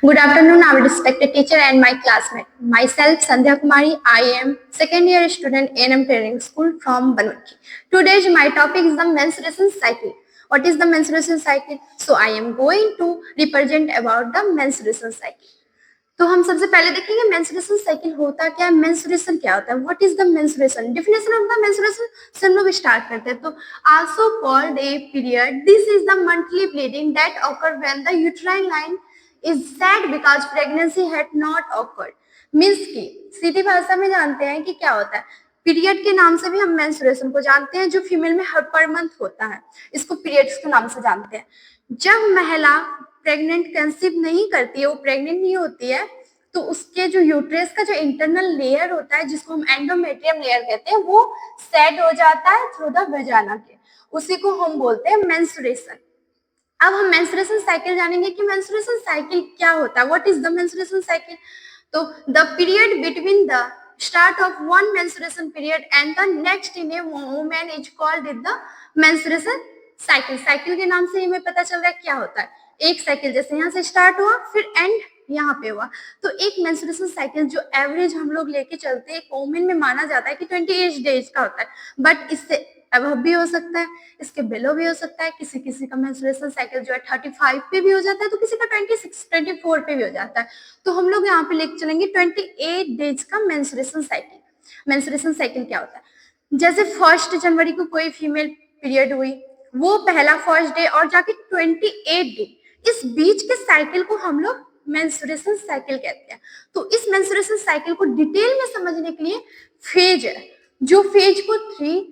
Good afternoon, our respected teacher and my classmate. Myself, Sandhya Kumari. I am second year student A&M Training School from Banurki. Today, my topic is the menstruation cycle. What is the menstruation cycle? So, I am going to represent about the menstruation cycle. तो हम सबसे पहले देखेंगे menstruation cycle होता क्या है, menstruation क्या होता है, what is the menstruation, definition of the menstruation से हम लोग स्टार्ट करते हैं. तो also called a period, this is the monthly bleeding that occur when the uterine line is sad because pregnancy had not awkward. Means की सीधी भाषा में जानते हैं कि क्या होता है. पीरियड के नाम से भी हम मेंस्ट्रुएशन को जानते हैं, जो फीमेल में हर पर मंथ होता है, इसको पीरियड्स के नाम से जानते हैं. जब महिला प्रेग्नेंट कंसीव नहीं करती है, वो प्रेग्नेंट नहीं होती है, तो उसके जो यूट्रस का जो इंटरनल लेयर होता है, जिसको हम एंडोमेट्रियम लेयर कहते हैं, वो सेट हो जाता है थ्रू द वजाना के. उसी को हम बोलते हैं मेंस्ट्रुएशन. अब हम मेंस्ट्रुएशन साइकिल जानेंगे कि मेंस्ट्रुएशन साइकिल क्या होता है, what is the menstruation cycle. तो the period between the start of one menstruation period and the next in a woman is called the menstruation cycle. Cycle के नाम से हमें पता चल रहा है क्या होता है. एक साइकिल जैसे यहाँ से स्टार्ट हुआ, फिर एंड यहाँ पे हुआ, तो एक मेंस्ट्रुएशन साइकिल जो एवरेज हम लोग लेके चलते हैं, वोमेन में माना जाता है कि 28 डेज का होता है. बट इससे अबव भी हो सकता है, इसके बिलो भी हो सकता है. किसी किसी का मेंस्ट्रुएशन साइकिल जो है 35 पे भी हो जाता है, तो किसी का 26 24 पे भी हो जाता है. तो हम लोग यहाँ पे लेके चलेंगे 28 डेज का मेंस्ट्रुएशन साइकिल. मेंस्ट्रुएशन साइकिल क्या होता है, जैसे 1 जनवरी को कोई फीमेल पीरियड हुई, वो पहला फर्स्ट डे और जाके 28 डे, इस बीच के साइकिल को हम लोग मेंस्ट्रुएशन साइकिल कहते हैं. तो इस मेंस्ट्रुएशन साइकिल को डिटेल में समझने के लिए फेज है, जो फेज को 3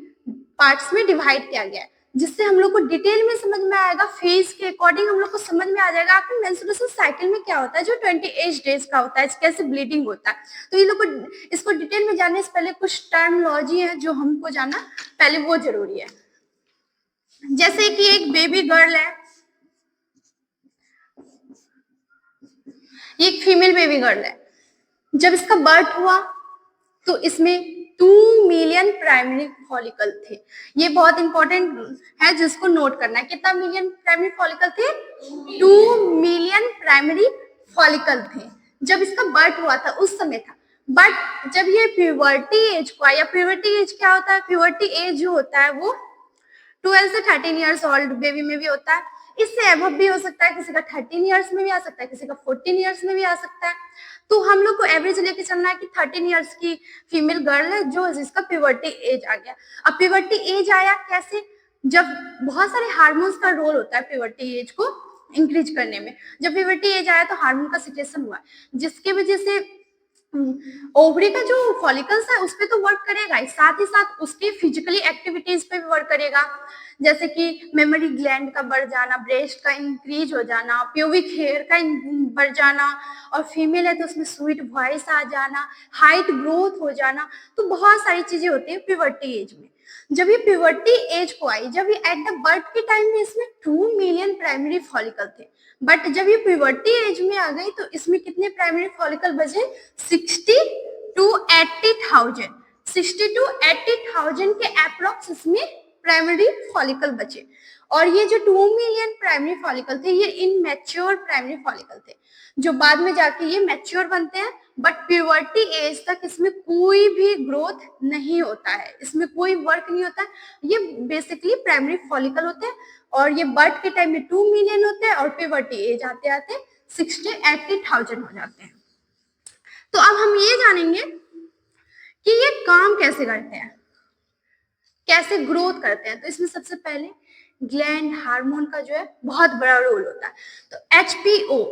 पार्ट्स में डिवाइड किया गया है, जिससे हम लोग को डिटेल में समझ में आएगा. फेज के अकॉर्डिंग हम लोग को समझ में आ जाएगा आपके मेंस्ट्रुएशन साइकिल में क्या होता है, जो 28 डेज का होता है, कैसे ब्लीडिंग होता है. तो ये लोग को इसको डिटेल में जानने से पहले कुछ टर्मिनोलॉजी है जो हमको जानना पहले वो जरूरी है. जैसे कि एक बेबी गर्ल है, ये एक फीमेल बेबी गर्ल है. जब इसका बर्थ हुआ तो इसमें 2 मिलियन प्राइमरी फॉलिकल थे. ये बहुत इंपॉर्टेंट है जिसको नोट करना है. कितना मिलियन प्राइमरी फॉलिकल थे? 2 मिलियन प्राइमरी फॉलिकल थे जब इसका बर्थ हुआ था, उस समय था. बट जब ये प्यूबर्टी एज को आया, प्यूबर्टी एज क्या होता है, प्यूबर्टी एज जो होता है वो 12 से 13 इयर्स ओल्ड बेबी में भी होता है. इससे अबव भी हो सकता है, किसी का 13 इयर्स में भी आ सकता है, किसी का 14 इयर्स में भी आ सकता है. तो हम लोग को एवरेज लेके चलना है कि 13 इयर्स की फीमेल गर्ल है जो जिसका प्यूबर्टी एज आ गया. अब प्यूबर्टी एज आया कैसे, जब बहुत सारे हार्मोन्स का रोल होता है प्यूबर्टी एज को इंक्रीज करने में. जब प्यूबर्टी एज आया तो हार्मोन का सिक्रेशन हुआ, जिसके वजह से ओवरी का जो फॉलिकल्स है उस पर तो वर्क करेगा ही, साथ ही साथ उसके फिजिकली एक्टिविटीज पे भी वर्क करेगा. जैसे कि मेमोरी ग्लैंड का बढ़ जाना, ब्रेस्ट का इंक्रीज हो जाना, प्यूबिक हेयर का बढ़ जाना, और फीमेल है तो उसमें स्वीट वॉइस आ जाना, हाइट ग्रोथ हो जाना. तो बहुत सारी चीजें होती है प्यूबर्टी एज में. जब ये प्यूबर्टी एज को आई, जब ये एट द बर्थ के टाइम में इसमें 2 मिलियन प्राइमरी फॉलिकल थे, बट जब ये प्यूबर्टी एज में आ गई तो इसमें कितने प्राइमरी फॉलिकल बचे? 60 to 80,000. 60 to 80,000 के अप्रोक्स इसमें प्राइमरी फॉलिकल बचे. और ये जो 2 मिलियन प्राइमरी फॉलिकल थे, ये इनमैच्योर प्राइमरी फॉलिकल थे, जो बाद में जाके ये मैच्योर बनते हैं. बट प्यूबर्टी एज तक इसमें कोई भी ग्रोथ नहीं होता है, इसमें कोई वर्क नहीं होता है. ये बेसिकली प्राइमरी फॉलिकल होते हैं, और ये बर्थ के टाइम में 2 मिलियन होते हैं, और प्यूबर्टी एज आते आते 60-80,000 हो जाते हैं. तो अब हम ये जानेंगे कि ये काम कैसे करते हैं, कैसे ग्रोथ करते हैं. तो इसमें सबसे पहले ग्लैंड हार्मोन का जो है बहुत बड़ा रोल होता है. तो एचपीओ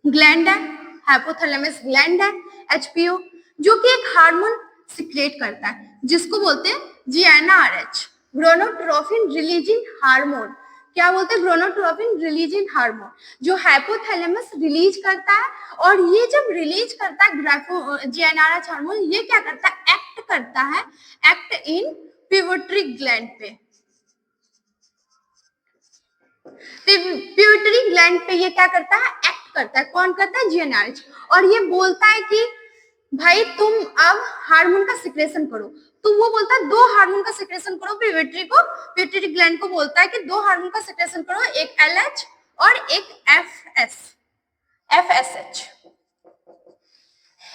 ग्लैंड है, हाइपोथैलेमस ग्लैंड है, एचपीओ, जो कि एक हार्मोन सिक्रेट करता है, जिसको बोलते हैं जीएनआरएच, गोनाडोट्रोपिन रिलीजिंग हार्मोन. क्या बोलते हैं? गोनाडोट्रोपिन रिलीजिंग हार्मोन, जो हाइपोथैलेमस रिलीज करता है. और ये जब रिलीज करता है जीएनआरएच हार्मोन, ये क्या करता है? एक्ट करता है, एक्ट इन पिट्यूटरी ग्लैंड पे. पिट्यूटरी ग्लैंड पे ये क्या करता है? एक्ट करता है. कौन करता है? जीएनआरएच. और ये बोलता है कि भाई तुम अब हार्मोन का सिक्रेशन करो. तो वो बोलता है 2 हार्मोन का सिक्रेशन करो. पिट्यूटरी ग्लैंड को बोलता है कि 2 हार्मोन का सिक्रेशन करो, एक एलएच और एक FS. FSH.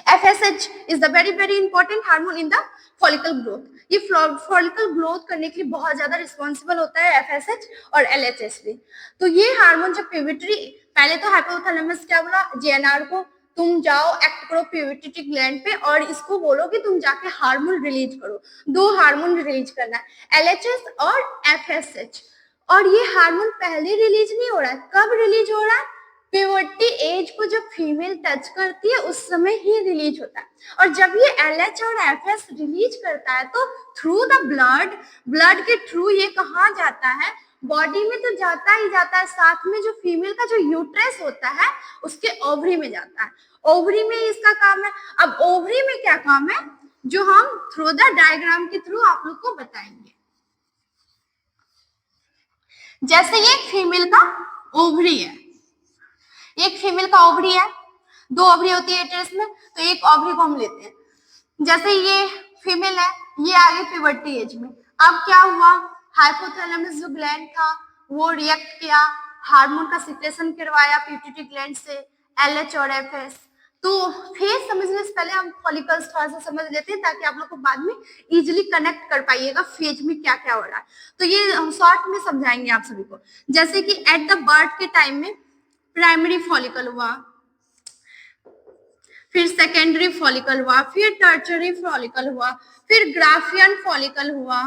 FSH is the very important hormone in the follicle growth. ये फॉलिकल ग्रोथ करने के लिए बहुत ज्यादा रिस्पॉन्सिबल होता है FSH और LHS भी। तो ये हार्मोन जब प्यूबर्टी, पहले तो हाइपोथैलेमस क्या बोला JNR को, तुम जाओ एक्ट करो प्यूबर्टी ग्लैंड पे और इसको बोलो कि तुम जाके हार्मोन रिलीज करो। दो हार्मोन रिलीज करना है, LHS और FSH। और ये हार्मोन पहले रिलीज नहीं हो रहा है, कब रिलीज हो रहा है? प्यूबर्टी एज को जब फीमेल टच करती है उस समय ही रिलीज होता है। और जब ये LH और FS रिलीज करता है तो थ्रू द ब्लड के थ्रू ये कहाँ जाता है? बॉडी में तो जाता ही जाता है, साथ में जो फीमेल का जो यूट्रस होता है उसके ओवरी में जाता है। ओवरी में इसका काम है। अब ओवरी में क्या काम है जो हम थ्रू द डायग्राम के थ्रू आप लोग को बताएंगे। जैसे ये फीमेल का ओवरी है, एक फीमेल का ओवरी है, दो ओवरी होती है यूट्रस में, तो एक ओवरी को हम लेते हैं। जैसे ये फीमेल है, ये आगे प्यूबर्टी एज में, अब क्या हुआ? हाइपोथैलेमस जो ग्लैंड था वो रिएक्ट किया, हार्मोन का सिक्रेशन करवाया पिट्यूटरी ग्लैंड से, LH और FS। तो फेज समझने से पहले हम फॉलिकल्स थोड़ा सा समझ लेते हैं ताकि आप लोग को बाद में इजीली कनेक्ट कर पाइएगा फेज में क्या क्या हो रहा है। तो ये शॉर्ट में समझाएंगे आप सभी को। जैसे कि एट द बर्थ के टाइम में प्राइमरी फॉलिकल हुआ, फिर सेकेंडरी फॉलिकल हुआ, फिर टर्चरी फॉलिकल हुआ, फिर ग्राफियन फॉलिकल हुआ,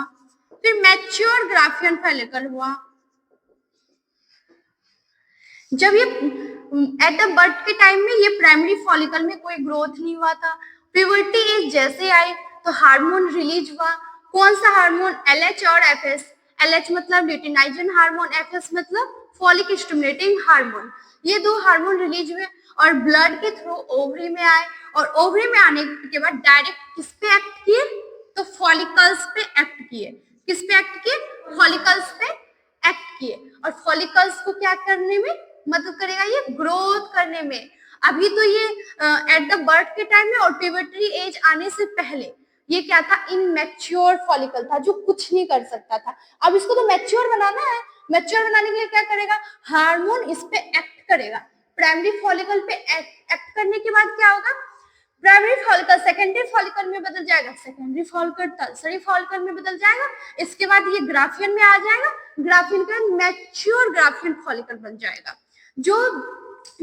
फिर मैच्योर ग्राफियन फॉलिकल हुआ। जब ये एट द बर्थ के टाइम में ये प्राइमरी फॉलिकल में कोई ग्रोथ नहीं हुआ था, प्यूबर्टी एज जैसे आई तो हार्मोन रिलीज हुआ। कौन सा हार्मोन? LH और FS। LH मतलब ल्यूटिनाइजन हार्मोन, FS मतलब फॉलिक स्टिमुलेटिंग हार्मोन। ये दो हार्मोन रिलीज हुए और ब्लड के थ्रू ओवरी में आए, और ओवरी में आने के बाद डायरेक्ट किस पे एक्ट किए? तो फॉलिकल्स पे एक्ट किए। किस पे एक्ट किए? फॉलिकल्स पे एक्ट किए। और फॉलिकल्स को क्या करने में मदद करेगा? ये ग्रोथ करने में। अभी तो ये एट द बर्थ के टाइम में और प्यूबर्टी एज आने से पहले ये क्या था? इनमैच्योर फॉलिकल था जो कुछ नहीं कर सकता था। अब इसको तो मैच्योर बनाना है। मैच्योर बनाने के लिए क्या करेगा? हार्मोन इस पे एक्ट करेगा। प्राइमरी फॉलिकल पे एक्ट करने के बाद क्या होगा? प्राइमरी फॉलिकल सेकेंडरी फॉलिकल में बदल जाएगा, सेकेंडरी फॉलिकल टर्सरी फॉलिकल में बदल जाएगा, इसके बाद ये ग्राफियन में आ जाएगा, ग्राफियन का मैच्योर ग्राफियन फॉलिकल बन जाएगा। जो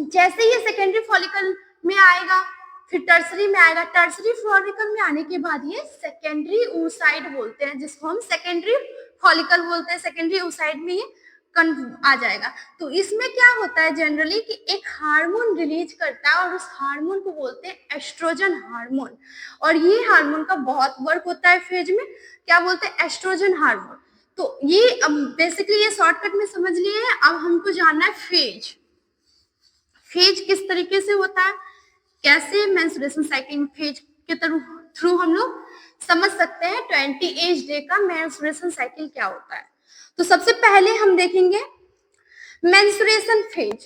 जैसे ये सेकेंडरी फॉलिकल में आएगा फिर टर्सरी में आएगा, टर्सरी फॉलिकल में आने के बाद ये सेकेंडरी oocyte बोलते हैं, जिसको हम सेकेंडरी फॉलिकल बोलते हैं। सेकेंडरी oocyte में ये आ जाएगा। तो इसमें क्या होता है जनरली कि एक हार्मोन रिलीज करता है और उस हार्मोन को बोलते हैं एस्ट्रोजन हार्मोन। और ये हार्मोन का बहुत वर्क होता है फेज में, क्या बोलते हैं? Estrogen hormone. तो ये बेसिकली ये शॉर्टकट में समझ लिए। अब हमको जानना है फेज। फेज किस तरीके से होता है, कैसे मेंस्ट्रुएशन साइकिल फेज के थ्रू हम लोग समझ सकते हैं 20 एज डे का मेंस्ट्रुएशन साइकिल क्या होता है। तो सबसे पहले हम देखेंगे मेंस्ट्रुएशन फेज।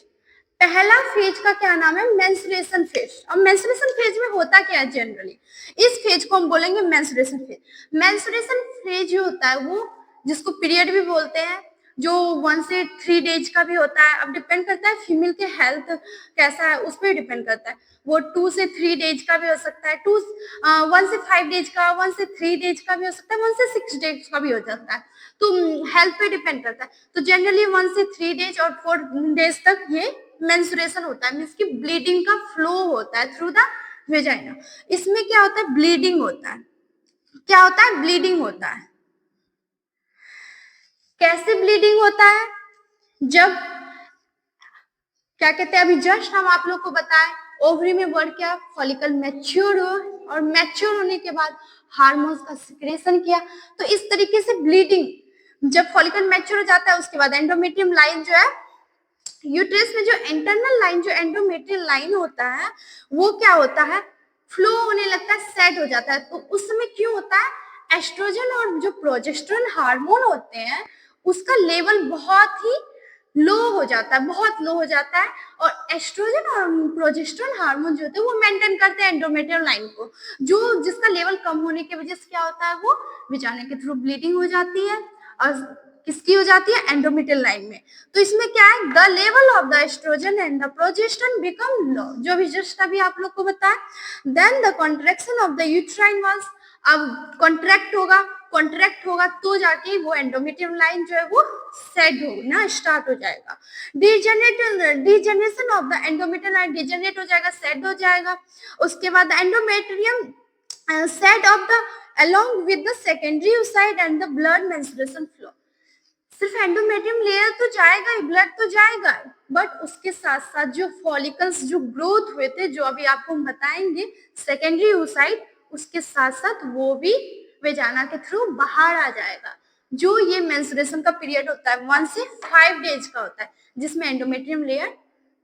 पहला फेज का क्या नाम है? Menstruation phase. अब मेंस्ट्रुएशन फेज में होता क्या है जनरली? इस फेज को हम बोलेंगे मेंस्ट्रुएशन फेज। मेंस्ट्रुएशन फेज जो होता है वो, जिसको पीरियड भी बोलते हैं, जो 1 से 3 डेज का भी होता है। अब डिपेंड करता है फीमेल के हेल्थ कैसा है उस पर डिपेंड करता है। वो 2 से 3 डेज का भी हो सकता है, 1 से 5 डेज का, 1 से 3 डेज का भी हो सकता है, 1 से 6 डेज का भी हो जाता है। तो हेल्थ पे डिपेंड करता है। तो जनरली 1 से 3 डेज और 4 डेज तक ये मेंस्ट्रुएशन होता है, मींस की ब्लीडिंग का फ्लो होता है थ्रू द वेजाइना। इसमें क्या होता है? ब्लीडिंग होता है। क्या होता है? ब्लीडिंग होता है। कैसे ब्लीडिंग होता है? जब क्या कहते हैं, अभी जस्ट हम आप लोग को बताएं, ओवरी में वर्क किया, फॉलिकल मैच्योर हो, और मैच्योर होने के बाद हार्मोन्स का सिक्रेशन किया। तो इस तरीके से ब्लीडिंग, जब फॉलिकल मैच्योर हो जाता है उसके बाद एंडोमेट्रियम लाइन जो है, यूट्रस में जो इंटरनल लाइन, जो एंडोमेट्रियल लाइन होता है, वो क्या होता है? फ्लो होने लगता है, सेट हो जाता है। तो उस समय क्यों होता है? एस्ट्रोजन और जो प्रोजेस्टेरोन हार्मोन होते हैं उसका लेवल बहुत ही लो हो जाता है, बहुत लो हो जाता है। और एस्ट्रोजन और प्रोजेस्टेरोन हार्मोन जो होते हैं वो मेंटेन करते हैं एंडोमेट्रियल लाइन को, जो जिसका लेवल कम होने की वजह से क्या होता है? वो विजाइना के थ्रू ब्लीडिंग हो जाती है। और किसकी हो जाती है, एंडोमेट्रियल लाइन में। तो इसमें क्या है, the level of the estrogen and the progesterone become low, जो भी जस्ट अभी आप लोग को बताया। Then the contraction of the uterine walls, अब कॉन्ट्रैक्ट होगा तो जाके वो एंडोमेट्रियम लाइन जो है वो सेट होना स्टार्ट हो जाएगा। Degeneration of the endometrium line, degenerate हो जाएगा, सेट हो जाएगा। उसके बाद endometrium set of the along with the secondary oocyte and the blood menstruation flow। सिर्फ एंडोमेट्रियम लेयर तो जाएगा ही, ब्लड तो जाएगा, बट उसके साथ साथ जो फॉलिकल्स जो ग्रोथ हुए थे, जो अभी आपको बताएंगे सेकेंडरी oocyte, उसके साथ साथ वो भी वेजाना के थ्रू बाहर आ जाएगा। जो ये मेंस्ट्रुएशन का पीरियड होता है 1 से 5 डेज का होता है, जिसमें एंडोमेट्रियम लेयर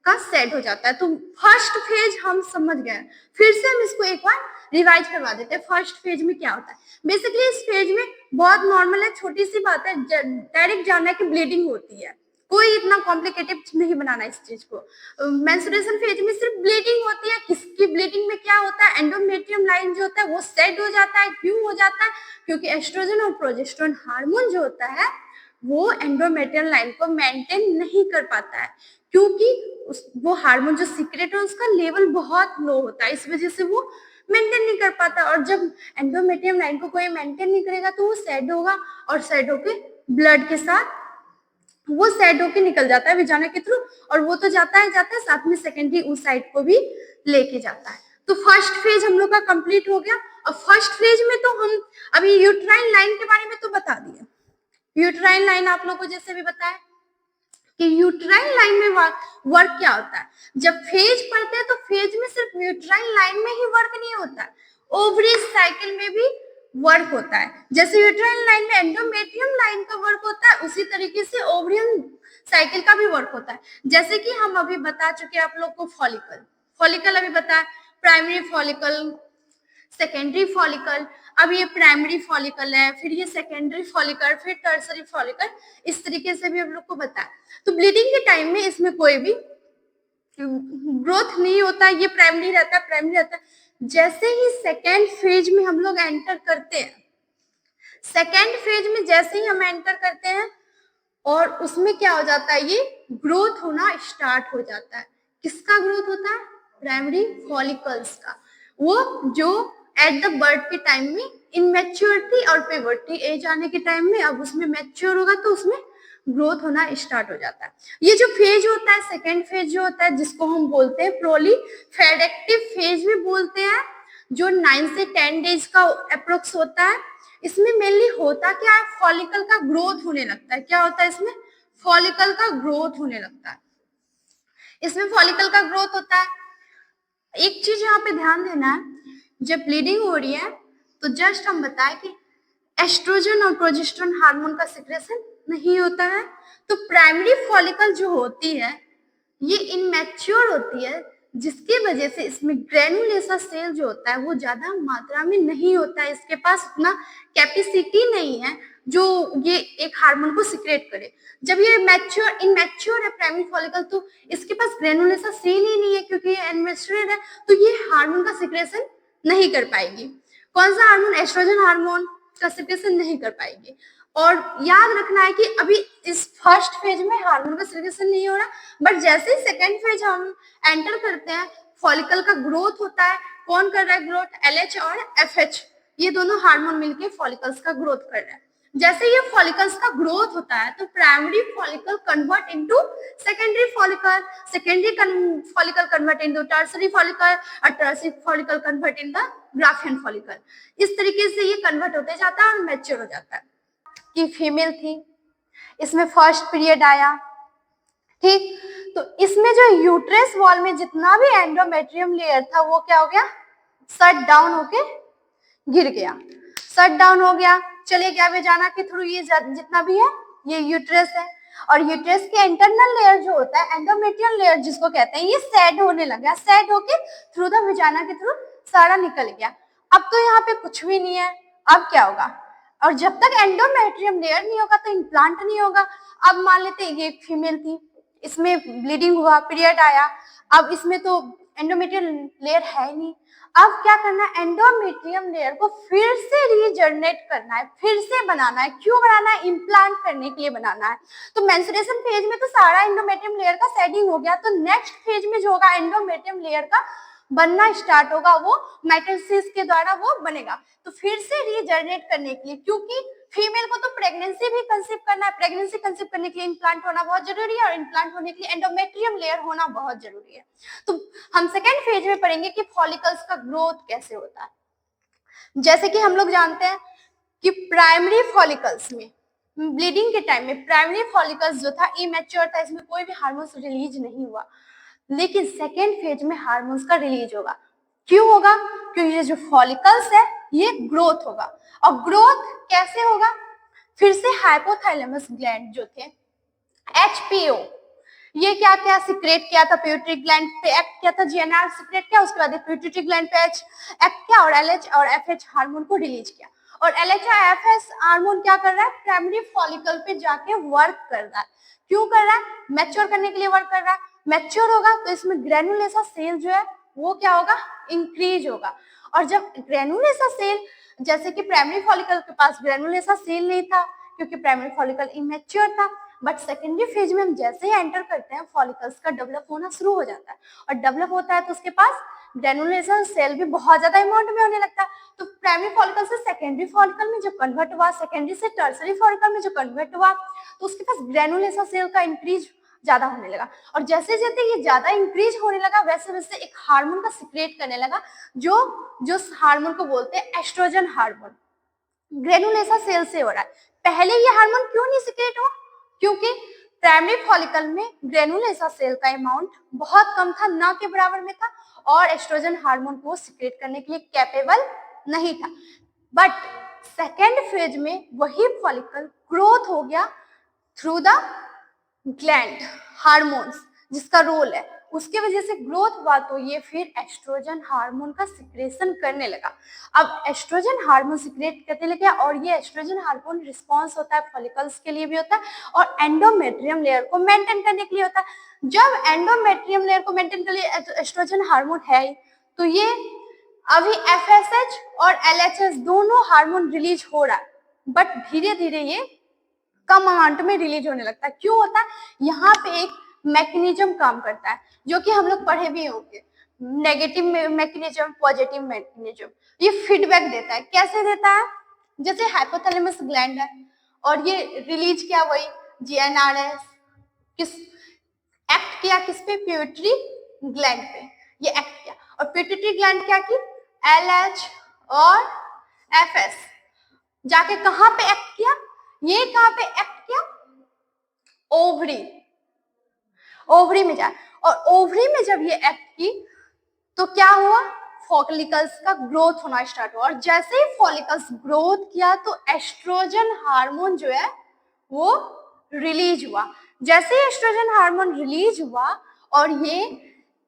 का सेट हो जाता है। तो फर्स्ट फेज हम समझ गए, फिर से हम इसको एक बार रिवाइज करवा देते हैं। फर्स्ट फेज में क्या होता है, बेसिकली इस फेज में बहुत नॉर्मल है, छोटी सी बात है, डायरेक्ट जानना है कि ब्लीडिंग होती है, कोई इतना कॉम्प्लिकेटेड नहीं बनाना इस चीज को। मेंस्ट्रुएशन फेज में सिर्फ ब्लीडिंग होती है। किसकी ब्लीडिंग में क्या होता है, एंडोमेट्रियम लाइन जो होता है वो सेट हो जाता है। क्यों हो जाता है, क्योंकि एस्ट्रोजन और प्रोजेस्टेरोन हार्मोन जो होता है वो एंडोमेट्रियम लाइन को मेंटेन नहीं कर पाता है, क्योंकि वो हार्मोन जो सीक्रेट है उसका लेवल बहुत लो होता है, इस वजह से वो मेंटेन नहीं कर पाता। और जब एंडोमेट्रियम लाइन को कोई मेंटेन नहीं करेगा तो वो सेट होगा, और सेट होके ब्लड के साथ वो सेट होके निकल जाता है वेजाना के थ्रू, और वो तो जाता है साथ में सेकेंडरी oocyte को भी लेके जाता है। तो फर्स्ट फेज हम लोग का कंप्लीट हो गया। अब फर्स्ट फेज में तो हम अभी यूट्राइन लाइन के बारे में तो बता दिए। यूट्राइन लाइन आप लोग को जैसे भी बताया कि यूट्राइन लाइन में वर्क क्या होता है। जब फेज पढ़ते हैं तो फेज में सिर्फ यूट्राइन लाइन में ही वर्क नहीं होता है, ओवरी साइकिल में भी वर्क होता है। जैसे यूट्राइन लाइन में एंडोमेट्रियम लाइन का वर्क होता है, उसी तरीके से ओवरियन साइकिल का भी वर्क होता है। जैसे कि हम अभी बता चुके आप लोग को फॉलिकल अभी बताया, प्राइमरी फॉलिकल, सेकेंडरी फॉलिकल। अब ये प्राइमरी फॉलिकल है, फिर ये सेकेंडरी फॉलिकल, फिर टर्सरी फॉलिकल, इस तरीके से भी हम लोग को बताया। तो ब्लीडिंग के टाइम में इसमें कोई भी ग्रोथ नहीं होता, ये प्राइमरी रहता है। जैसे ही सेकेंड फेज में हम लोग एंटर करते हैं, सेकेंड फेज में जैसे ही हम एंटर करते हैं और उसमें क्या हो जाता है, ये ग्रोथ होना स्टार्ट हो जाता है। किसका ग्रोथ होता है, प्राइमरी फॉलिकल्स का। वो जो एट द बर्थ के टाइम में इनमेच्योरिटी और प्यूबर्टी एज आने के टाइम में अब उसमें मैच्योर होगा तो उसमें ग्रोथ होना स्टार्ट हो जाता है। ये जो फेज होता है, सेकेंड फेज जो होता है, जिसको हम बोलते हैं प्रोलीफेरेटिव फेज भी बोलते हैं, जो 9 से 10 डेज का अप्रोक्स होता है। इसमें मेनली होता क्या है, फॉलिकल का ग्रोथ होने लगता है। क्या होता है इसमें, फॉलिकल का ग्रोथ होने लगता है। इसमें फॉलिकल का ग्रोथ होता है। एक चीज यहाँ पे ध्यान देना है, जब ब्लीडिंग हो रही है तो जस्ट हम बताएं कि एस्ट्रोजन और प्रोजेस्टेरोन हार्मोन का सिक्रेशन नहीं होता है। तो प्राइमरी फॉलिकल जो होती है ये इनमैच्योर होती है, जिसकी वजह से इसमें ग्रेनुलेसा सेल जो होता है वो ज्यादा मात्रा में नहीं होता है, इसके पास उतना कैपेसिटी नहीं है जो ये एक हार्मोन को सिक्रेट करे। जब ये इनमैच्योर है प्राइमरी फॉलिकल तो इसके पास ग्रेनुलेसा सेल ही नहीं है, क्योंकि ये इनमैच्योर है तो ये हार्मोन का सिक्रेशन नहीं कर पाएगी। कौन सा हार्मोन, एस्ट्रोजन हार्मोन का सिक्रेशन नहीं कर पाएगी। और याद रखना है कि अभी इस फर्स्ट फेज में हार्मोन का सिक्रेशन नहीं हो रहा, बट जैसे ही सेकेंड फेज हम एंटर करते हैं फॉलिकल का ग्रोथ होता है। कौन कर रहा है ग्रोथ, LH और FH, ये दोनों हार्मोन मिलके फॉलिकल्स का ग्रोथ कर रहे हैं। जैसे ये फॉलिकल्स का ग्रोथ होता है तो primary follicle convert into secondary follicle, secondary follicle convert into tertiary follicle, और tertiary follicle convert in the Graafian follicle. इस तरीके से ये कन्वर्ट होते जाता है और मैच्योर हो जाता है। कि फीमेल थी, इसमें फर्स्ट पीरियड आया, ठीक, तो इसमें जो यूट्रस वॉल में जितना भी एंडोमेट्रियम लेयर था वो क्या हो गया, शट डाउन होके गिर गया, शट डाउन हो गया, चले गया वेजाना के थ्रू। ये जितना भी है ये यूट्रस है, और यूट्रस के इंटरनल लेयर जो होता है एंडोमेट्रियम लेयर जिसको कहते हैं, ये सेट होने लगा, सेट होके थ्रू द वेजाना के थ्रू सारा निकल गया। अब तो यहाँ पे कुछ भी नहीं है, अब क्या होगा, और जब तक एंडोमेट्रियम लेयर नहीं होगा तो इम्प्लांट नहीं होगा। अब मान लेते ये एक फीमेल थी, इसमें ब्लीडिंग हुआ, पीरियड आया, अब इसमें तो एंडोमेट्रियम लेयर है नहीं। अब क्या करना है, एंडोमेट्रियम लेयर को फिर से रीजनरेट करना है, फिर से बनाना है। क्यों बनाना है? इम्प्लांट करने के लिए बनाना है। तो मेंस्ट्रुएशन फेज में तो सारा एंडोमेट्रियम लेयर का शेडिंग हो गया, तो नेक्स्ट फेज में जो होगा एंडोमेट्रियम लेयर का बनना स्टार्ट होगा, वो माइटोसिस के द्वारा वो बनेगा। तो फिर से रीजनरेट करने के लिए, क्योंकि फीमेल को तो प्रेगनेंसी भी कंसीव करना है, प्रेगनेंसी कंसीव करने के लिए इम्प्लांट होना बहुत जरूरी है, और इम्प्लांट होने के लिए एंडोमेट्रियम लेयर होना बहुत जरूरी है। तो हम सेकेंड फेज में पढ़ेंगे कि फॉलिकल्स का ग्रोथ कैसे होता है। जैसे कि हम लोग जानते हैं कि प्राइमरी फॉलिकल्स में ब्लीडिंग के टाइम में प्राइमरी फॉलिकल्स जो था इमेच्योर था, इसमें कोई भी हार्मोन्स रिलीज नहीं हुआ। लेकिन सेकेंड फेज में हार्मोन्स का रिलीज होगा। क्यों होगा? क्योंकि ये जो फॉलिकल्स है ये ग्रोथ होगा। और ग्रोथ कैसे होगा? फिर से हाइपोथैलेमस ग्लैंड जो थे, HPO, ये क्या क्या सिक्रेट किया था, पिट्यूटरी ग्लैंड पे एक्ट किया था, GnR सिक्रेट किया, उसके बाद पिट्यूटरी ग्लैंड पे एक्ट किया और LH और FH हार्मोन को रिलीज किया। और LH और FH हार्मोन क्या कर रहा है? प्राइमरी फॉलिकल पे जाके वर्क कर रहा है। क्यों कर रहा है? मैच्योर करने के लिए वर्क कर रहा है। मैच्योर होगा तो इसमें ग्रेनुलेसा सेल जो है वो क्या होगा? इंक्रीज होगा। और जब ग्रेनुलेसा सेल, जैसे कि प्राइमरी फॉलिकल के पास ग्रेनुलेसा सेल नहीं था क्योंकि प्राइमरी फॉलिकल इमेच्योर था, बट सेकेंडरी फेज में हम जैसे ही एंटर करते हैं फॉलिकल्स का डेवलप होना शुरू हो जाता है। और डेवलप होता है तो उसके पास ग्रेनुलेशन सेल भी बहुत ज्यादा अमाउंट में होने लगता है। तो प्राइमरी फॉलिकल से सेकेंडरी फॉलिकल में जो कन्वर्ट हुआ, सेकेंडरी से टर्सरी फॉलिकल में जो कन्वर्ट हुआ, तो उसके पास ग्रेनुलेशन सेल का इंक्रीज ज्यादा होने लगा। और जैसे जैसे ये ज्यादा इंक्रीज होने लगा वैसे वैसे एक हार्मोन का सिक्रेट करने लगा, जो हार्मोन को बोलते हैं एस्ट्रोजन हार्मोन। ग्रेनुलेसा सेल से हो रहा है। पहले ये हार्मोन क्यों नहीं सिक्रेट हुआ? क्योंकि प्राइमरी फॉलिकल में ग्रेनुलेसा सेल का अमाउंट बहुत कम था, ना के बराबर में था, और एस्ट्रोजन हार्मोन को सिक्रेट करने के लिए कैपेबल नहीं था। बट सेकेंड फेज में वही फॉलिकल ग्रोथ हो गया थ्रू द ग्लैंड हार्मोन्स, जिसका रोल है, उसके वजह से ग्रोथ हुआ, तो ये फिर एस्ट्रोजन हार्मोन का सिक्रेशन करने लगा। अब एस्ट्रोजन हार्मोन सिक्रेट करने लगे और ये एस्ट्रोजन हार्मोन रिस्पॉन्स होता है फॉलिकल्स के लिए भी होता है और एंडोमेट्रियम लेयर को मेंटेन करने के लिए होता है। जब एंडोमेट्रियम लेयर को मेंटेन करने के लिए एस्ट्रोजन हार्मोन है तो ये अभी FSH और LHS दोनों हार्मोन रिलीज हो रहा है, बट धीरे धीरे ये कम अमाउंट में रिलीज होने लगता है। क्यों होता है? यहाँ पे एक मैकेनिज्म काम करता है जो कि हम लोग पढ़े भी होंगे, नेगेटिव मैकेनिज्म, पॉजिटिव मैकेनिज्म। ये फीडबैक देता है। कैसे देता है? जैसे हाइपोथैलेमस ग्लैंड है और ये रिलीज किया वही GnRH, किस एक्ट किया किस पे? पिट्यूटरी ग्लैंड पे ये एक्ट किया। और पिट्यूटरी ग्लैंड क्या की? LH और FS जाके कहां पे एक्ट किया? ये कहां पे एक्ट किया? ओवरी, ओवरी में जाए। और ओवरी में जब ये एक्ट की तो क्या हुआ? फॉलिकल्स का ग्रोथ होना स्टार्ट हुआ। और जैसे ही फॉलिकल्स ग्रोथ किया तो एस्ट्रोजन हार्मोन जो है वो रिलीज हुआ। जैसे ही एस्ट्रोजन हार्मोन रिलीज हुआ और ये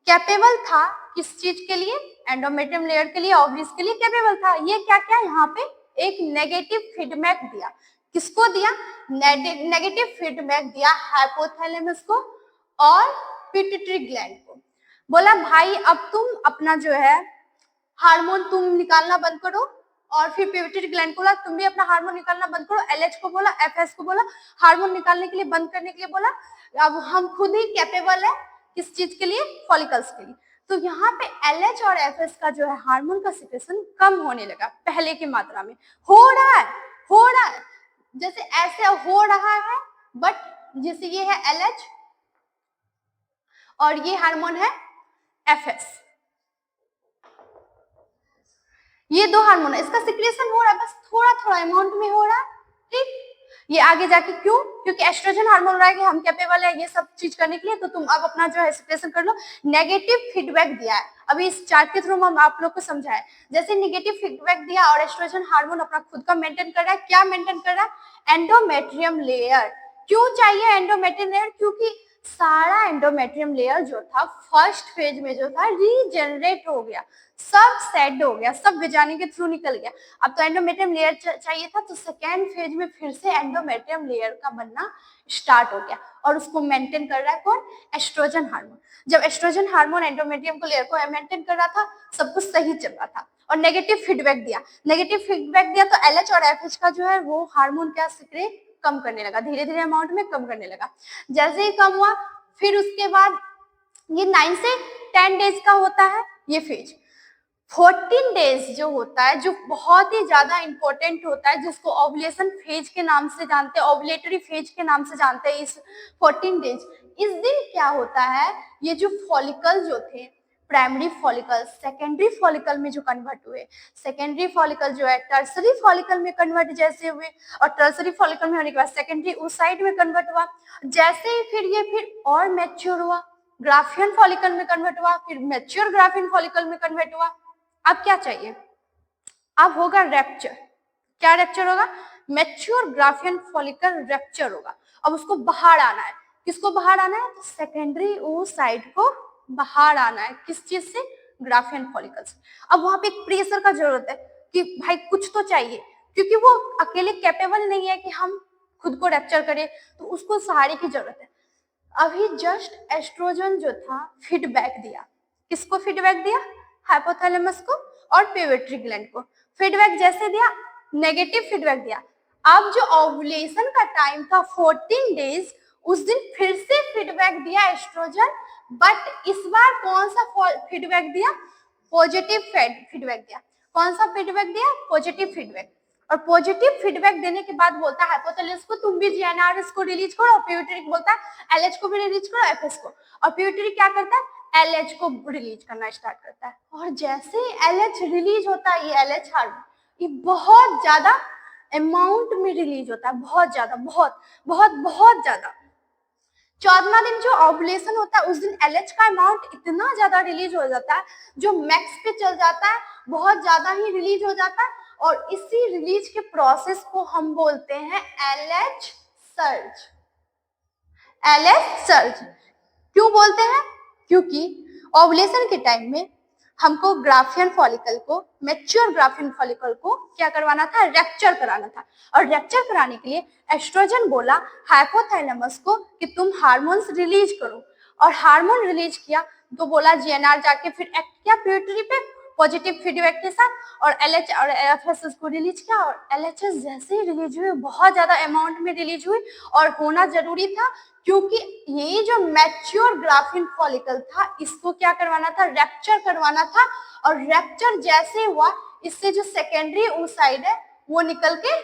कैपेबल था किस चीज के लिए? एंडोमेट्रियम लेयर के लिए, ओवरीज के लिए कैपेबल था। ये क्या क्या यहाँ पे एक नेगेटिव फीडबैक दिया। किसको दिया? नेगेटिव फीडबैक दिया हाइपोथैलेमस को और पिट्यूटरी ग्लैंड को। बोला भाई अब तुम अपना जो है हार्मोन तुम निकालना बंद करो, और फिर पिट्यूटरी ग्लैंड को बोला तुम भी अपना हार्मोन निकालना बंद करो। LH को बोला, FS को बोला हार्मोन निकालने के लिए, बंद करने के लिए बोला। अब हम खुद ही कैपेबल है किस चीज के लिए? फॉलिकल्स के लिए। तो यहाँ पे LH और FS का जो है हार्मोन का सिक्रेशन कम होने लगा पहले की मात्रा में। हो रहा है जैसे ऐसे हो रहा है, बट जैसे ये है LH और ये हार्मोन है FS, ये दो हार्मोन है, इसका सिक्रेशन हो रहा है, बस थोड़ा थोड़ा अमाउंट में हो रहा है। ठीक, ये आगे जाके क्यों? क्योंकि एस्ट्रोजन हार्मोन रहा है कि हम कैपेबल है ये सब चीज करने के लिए, तो तुम अब अपना जो है सिक्रेशन कर लो। नेगेटिव फीडबैक दिया है, अभी इस चार्ट के थ्रू हम आप लोग को समझाए। जैसे नेगेटिव फीडबैक दिया और एस्ट्रोजन हार्मोन अपना खुद का मेंटेन कर रहा है। क्या मेंटेन कर रहा है? Endometrium layer. क्यों चाहिए एंडोमेट्रियम लेयर? क्योंकि सारा एंडोमेट्रियम लेयर जो था फर्स्ट फेज में जो था रीजनरेट हो गया, सब सेट हो गया, सब विजानी के थ्रू निकल गया। अब तो एंडोमेट्रियम लेयर चाहिए था, तो सेकेंड फेज में फिर से एंडोमेट्रियम लेयर का बनना स्टार्ट हो गया और उसको मेंटेन कर रहा है कौन? Estrogen hormone. जब एस्ट्रोजन हार्मोन एंडोमेट्रियम को लेयर को मेंटेन कर रहा था, सब कुछ सही चल रहा था और नेगेटिव फीडबैक दिया, तो एलएच और एफएच का जो है वो हार्मोन क्या सिक्रेट कम करने लगा, धीरे धीरे अमाउंट में कम करने लगा। जैसे ही कम हुआ, फिर उसके बाद ये 9 से 10 डेज का होता है ये फेज। 14 डेज जो होता है, जो बहुत ही ज्यादा इंपॉर्टेंट होता है, जिसको ओव्यूलेशन फेज के नाम से जानते हैं, ओव्यूलेटरी फेज के नाम से जानते हैं। इस 14 डेज, इस दिन क्या होता है, ये जो फॉलिकल जो थे, प्राइमरी फॉलिकल सेकेंडरी फॉलिकल में जो कन्वर्ट हुए, सेकेंडरी फॉलिकल जो है टर्सरी फॉलिकल में कन्वर्ट जैसे हुए, और टर्सरी फॉलिकल में होने के बाद सेकेंडरी उस साइड में कन्वर्ट हुआ, जैसे ही फिर और मैच्योर हुआ, ग्राफियन फॉलिकल में कन्वर्ट हुआ, फिर मैच्योर ग्राफियन फॉलिकल में कन्वर्ट हुआ। अब क्या चाहिए? अब होगा रैप्चर। क्या रैप्चर होगा? मैच्योर ग्राफियन फॉलिकल रैप्चर होगा। अब उसको बाहर आना है। किसको बाहर आना है? सेकेंडरी oocyte को बाहर आना है। किस चीज से? ग्राफियन फॉलिकल से। अब वहां पे एक प्रेशर का जरूरत है कि भाई कुछ तो चाहिए, क्योंकि वो अकेले कैपेबल नहीं है कि हम खुद को रैप्चर करें, तो उसको सहारे की जरूरत है। अभी जस्ट एस्ट्रोजन जो था फीडबैक दिया। किसको फीडबैक दिया? हाइपोथैलेमस को और पिट्यूटरी ग्लैंड को। फीडबैक जैसे दिया, नेगेटिव फीडबैक दिया। अब जो ओव्यूलेशन का टाइम था 14 डेज, उस दिन फिर से फीडबैक दिया एस्ट्रोजन, बट इस बार कौन सा फीडबैक दिया? पॉजिटिव फीडबैक दिया। कौन सा फीडबैक दिया? Positive feedback. और पॉजिटिव फीडबैक देने के बाद बोलता है हाइपोथैलेमस को तुम भी जीएनआरएस को रिलीज करो, और पिट्यूटरी को बोलता है एलएच को भी रिलीज करो, एफएस को। और पिट्यूटरी क्या करता है? एलएच को रिलीज करना स्टार्ट करता है। और जैसे ही एलएच रिलीज होता है, ये एलएच हार्मोन ये बहुत ज्यादा अमाउंट में रिलीज होता है, बहुत ज्यादा, बहुत बहुत बहुत ज्यादा। 14वां दिन जो ओव्यूलेशन होता है, उस दिन एलएच का अमाउंट इतना ज्यादा रिलीज हो जाता है, जो मैक्स पे चल जाता है, बहुत ज्यादा ही रिलीज हो जाता है। और इसी रिलीज के प्रोसेस को हम बोलते हैं एलएच सर्ज। एलएच सर्ज क्यों बोलते हैं? क्योंकि ओव्यूलेशन के टाइम में हमको ग्राफियन फॉलिकल को, मैच्योर ग्राफियन फॉलिकल को क्या करवाना था? रैप्चर कराना था। और रैप्चर कराने के लिए एस्ट्रोजन बोला हाइपोथैलेमस को कि तुम हार्मोन्स रिलीज करो, और हार्मोन रिलीज किया तो बोला जीएनआर जाके फिर एक्ट किया पिट्यूटरी पे पॉजिटिव फीडबैक के साथ, और एलएच और एफएसएस को रिलीज किया। और एलएचएस जैसे ही रिलीज हुई, बहुत ज्यादा अमाउंट में रिलीज हुई, और होना जरूरी था, क्योंकि ये जो मैच्योर ग्राफिन फॉलिकल था, इसको क्या करवाना था? रैप्चर करवाना था। और रैप्चर जैसे हुआ, इससे जो सेकेंडरी oocyte है वो निकल के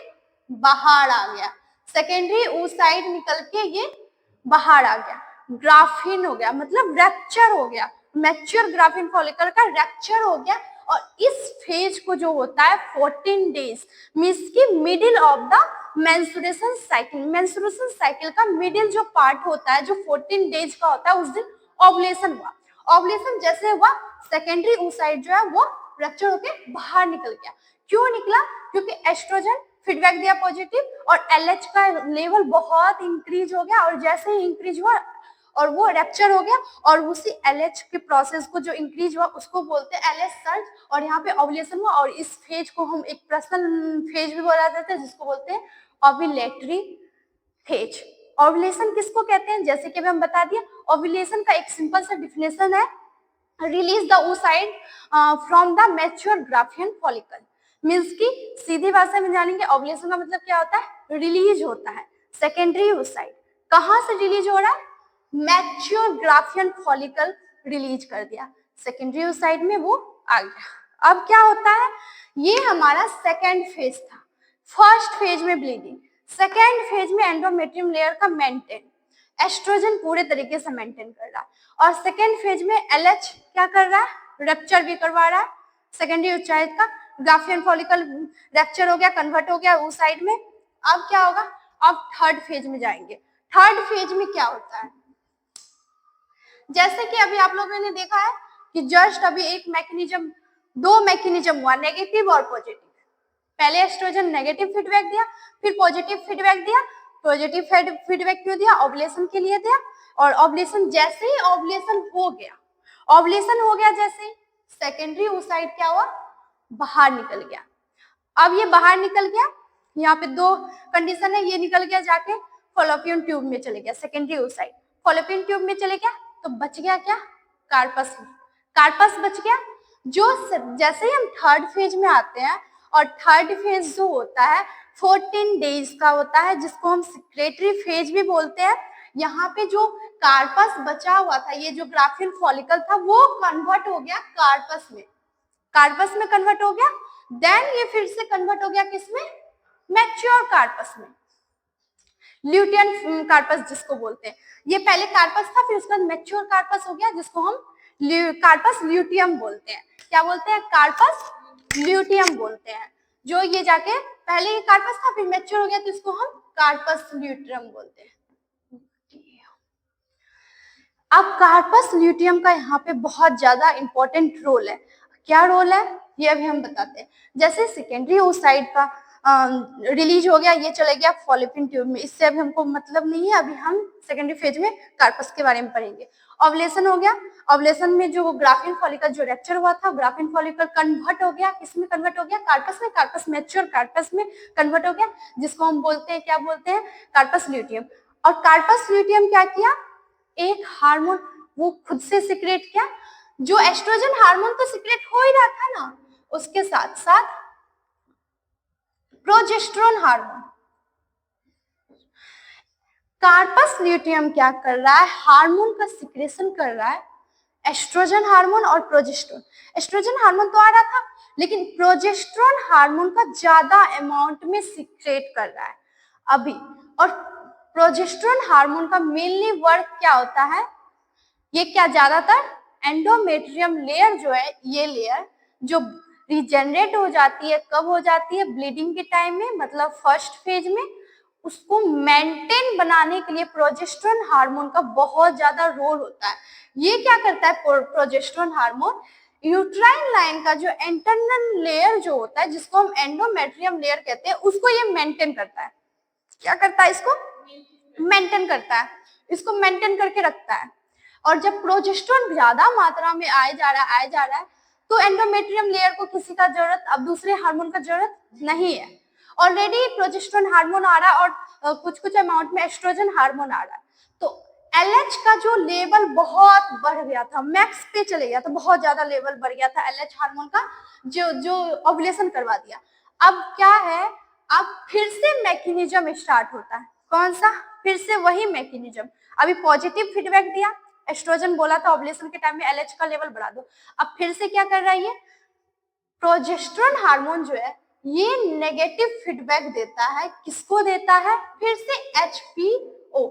बाहर आ गया। सेकेंडरी oocyte निकल के ये बाहर आ गया, ग्राफिन हो गया, मतलब रैप्चर हो गया। मैच्योर ग्राफिन फॉलिकल का रैप्चर हो गया। और इस फेज को जो होता है 14 डेज, मींस की middle of the menstruation cycle. Menstruation cycle का मिडिल जो पार्ट होता है, जो 14 डेज का होता है, उस दिन ओव्यूलेशन हुआ। ओव्यूलेशन जैसे हुआ, सेकेंडरी oocyte जो है वो रैप्चर होके बाहर निकल गया। क्यों निकला? क्योंकि एस्ट्रोजन फीडबैक दिया पॉजिटिव, और एलएच का लेवल बहुत इंक्रीज हो गया। और जैसे ही इंक्रीज हुआ और वो रैप्चर हो गया, और उसी एलएच के प्रोसेस को जो इंक्रीज हुआ उसको बोलते हैं एलएच सर्ज। और यहाँ पे ओव्यूलेशन हुआ, और इस फेज को हम एक पर्सनल फेज भी बोला जाता है, जिसको बोलते हैं ओव्यूलेटरी फेज। ओव्यूलेशन किसको कहते हैं? जैसे कि हम बता दिया, ओव्यूलेशन का एक सिंपल सा डिफिनेशन है, release the oocyte from the mature Graafian follicle. Means की सीधी भाषा में जानेंगे, ओव्यूलेशन का मतलब क्या होता है? रिलीज होता है सेकेंडरी oocyte। कहां से रिलीज हो रहा है? मैच्योर ग्राफियन फॉलिकल रिलीज कर दिया, सेकेंडरी oocyte में वो आ गया। अब क्या होता है? ये हमारा सेकेंड फेज था। फर्स्ट फेज में ब्लीडिंग, सेकेंड फेज में एंडोमेट्रियम लेयर का मेंटेन, एस्ट्रोजन पूरे तरीके से मेंटेन कर रहा है। और सेकेंड फेज में एलएच क्या कर रहा है? रैप्चर भी करवा रहा है सेकेंडरी oocyte का। ग्राफियन फॉलिकल रैप्चर हो गया, कन्वर्ट हो गया oocyte में। अब क्या होगा? अब थर्ड फेज में जाएंगे। थर्ड फेज में क्या होता है? जैसे कि अभी आप लोगों ने देखा है कि जस्ट अभी एक मैकेनिज्म, दो मैकेनिज्म हुआ, नेगेटिव और पॉजिटिव। पहले एस्ट्रोजन नेगेटिव फीडबैक दिया, फिर पॉजिटिव फीडबैक दिया। पॉजिटिव फीडबैक क्यों दिया? ओव्यूलेशन के लिए दिया। और ओवुलेशन, जैसे ही ओवुलेशन हो गया, ओवुलेशन हो गया जैसे ही सेकेंडरी oocyte क्या हुआ, बाहर निकल गया। अब ये बाहर निकल गया, यहाँ पे दो कंडीशन है, ये निकल गया जाके फॉलोपियन ट्यूब में चले गया, सेकेंडरी oocyte फॉलोपियन ट्यूब में चले गया, तो बच गया क्या, कार्पस में, कार्पस बच गया। जो जैसे ही हम थर्ड फेज में आते हैं, और थर्ड फेज जो होता है 14 डेज का होता है, जिसको हम सिक्रेटरी फेज भी बोलते हैं। यहाँ पे जो कार्पस बचा हुआ था, ये जो ग्राफियन फॉलिकल था, वो कन्वर्ट हो गया कार्पस में, कार्पस में कन्वर्ट हो गया। देन ये फिर से कन्वर्ट हो गया किसमें, मैच्योर कार्पस में, ल्यूटियन कार्पस जिसको बोलते हैं। ये पहले कार्पस था, फिर उसके बाद मैच्योर कार्पस हो गया, जिसको हम कार्पस ल्यूटियम बोलते हैं। क्या बोलते हैं, कार्पस ल्यूटियम बोलते हैं। जो ये जाके पहले ये कार्पस था, फिर मैच्योर हो गया, तो इसको हम कार्पस ल्यूटियम बोलते हैं। अब कार्पस ल्यूटियम का यहाँ पे बहुत ज्यादा इंपॉर्टेंट रोल है। क्या रोल है ये अभी हम बताते हैं। जैसे सेकेंडरी oocyte का रिलीज हो गया, ये चले गया फॉलोपियन ट्यूब में, इससे अभी हमको मतलब नहीं है, अभी हम सेकेंडरी फेज में कार्पस के बारे में पढ़ेंगे। ओवुलेशन हो गया, ओवुलेशन में जो ग्राफियन फॉलिकल जो रैप्चर हुआ था, ग्राफियन फॉलिकल कन्वर्ट हो गया, किसमें कन्वर्ट हो गया, कार्पस में, कार्पस मैच्योर कार्पस में कन्वर्ट हो गया, जिसको हम बोलते हैं, क्या बोलते हैं, कार्पस ल्यूटियम। और कार्पस ल्यूटियम क्या किया, एक हार्मोन वो खुद से सिक्रेट किया, जो एस्ट्रोजन हार्मोन तो सिक्रेट हो ही रहा था ना, उसके साथ साथ प्रोजेस्टेरोन हार्मोन। कार्पस ल्यूटियम क्या कर रहा है, हार्मोन का सिक्रेशन कर रहा है, एस्ट्रोजन हार्मोन और प्रोजेस्टेरोन। एस्ट्रोजन हार्मोन तो आ रहा था, लेकिन प्रोजेस्टेरोन हार्मोन का ज्यादा अमाउंट में सिक्रेट कर रहा है अभी। और प्रोजेस्टेरोन हार्मोन का मेनली वर्क क्या होता है, ये क्या ज्यादातर एंडोमेट्रियम लेयर जो है, ये लेयर जो रिजेनरेट हो जाती है, कब हो जाती है, ब्लीडिंग के टाइम में, मतलब फर्स्ट फेज में, उसको मेंटेन बनाने के लिए प्रोजेस्टेरोन हार्मोन का बहुत ज्यादा रोल होता है। ये क्या करता है प्रोजेस्टेरोन हार्मोन, यूट्राइन लाइन का जो इंटरनल लेयर जो होता है, जिसको हम एंडोमेट्रियम लेयर कहते हैं, उसको ये मेंटेन करता है। क्या करता है, इसको मेंटेन करता है, इसको मेंटेन करके रखता है। और जब प्रोजेस्टेरोन ज्यादा मात्रा में आए जा रहा है, तो एंडोमेट्रियम लेयर को किसी का जरूरत, अब दूसरे हार्मोन का जरूरत नहीं है। ऑलरेडी प्रोजेस्टेरोन हार्मोन आ रहा है, और कुछ कुछ अमाउंट में एस्ट्रोजन हार्मोन आ रहा है, तो एलएच का जो लेवल बहुत बढ़ गया था, मैक्स पे चले गया था, बहुत ज्यादा लेवल बढ़ गया था एलएच हार्मोन का, जो ओवुलेशन करवा दिया। अब क्या है, अब फिर से मैकेनिज्म स्टार्ट होता है, कौन सा, फिर से वही मैकेनिज्म। अभी पॉजिटिव फीडबैक दिया, एस्ट्रोजन बोला था ओवुलेशन के टाइम में एलएच का लेवल बढ़ा दो, अब फिर से क्या कर रहा है, ये प्रोजेस्टेरोन हार्मोन जो है, ये नेगेटिव फीडबैक देता है, किसको देता है, फिर से एचपीओ,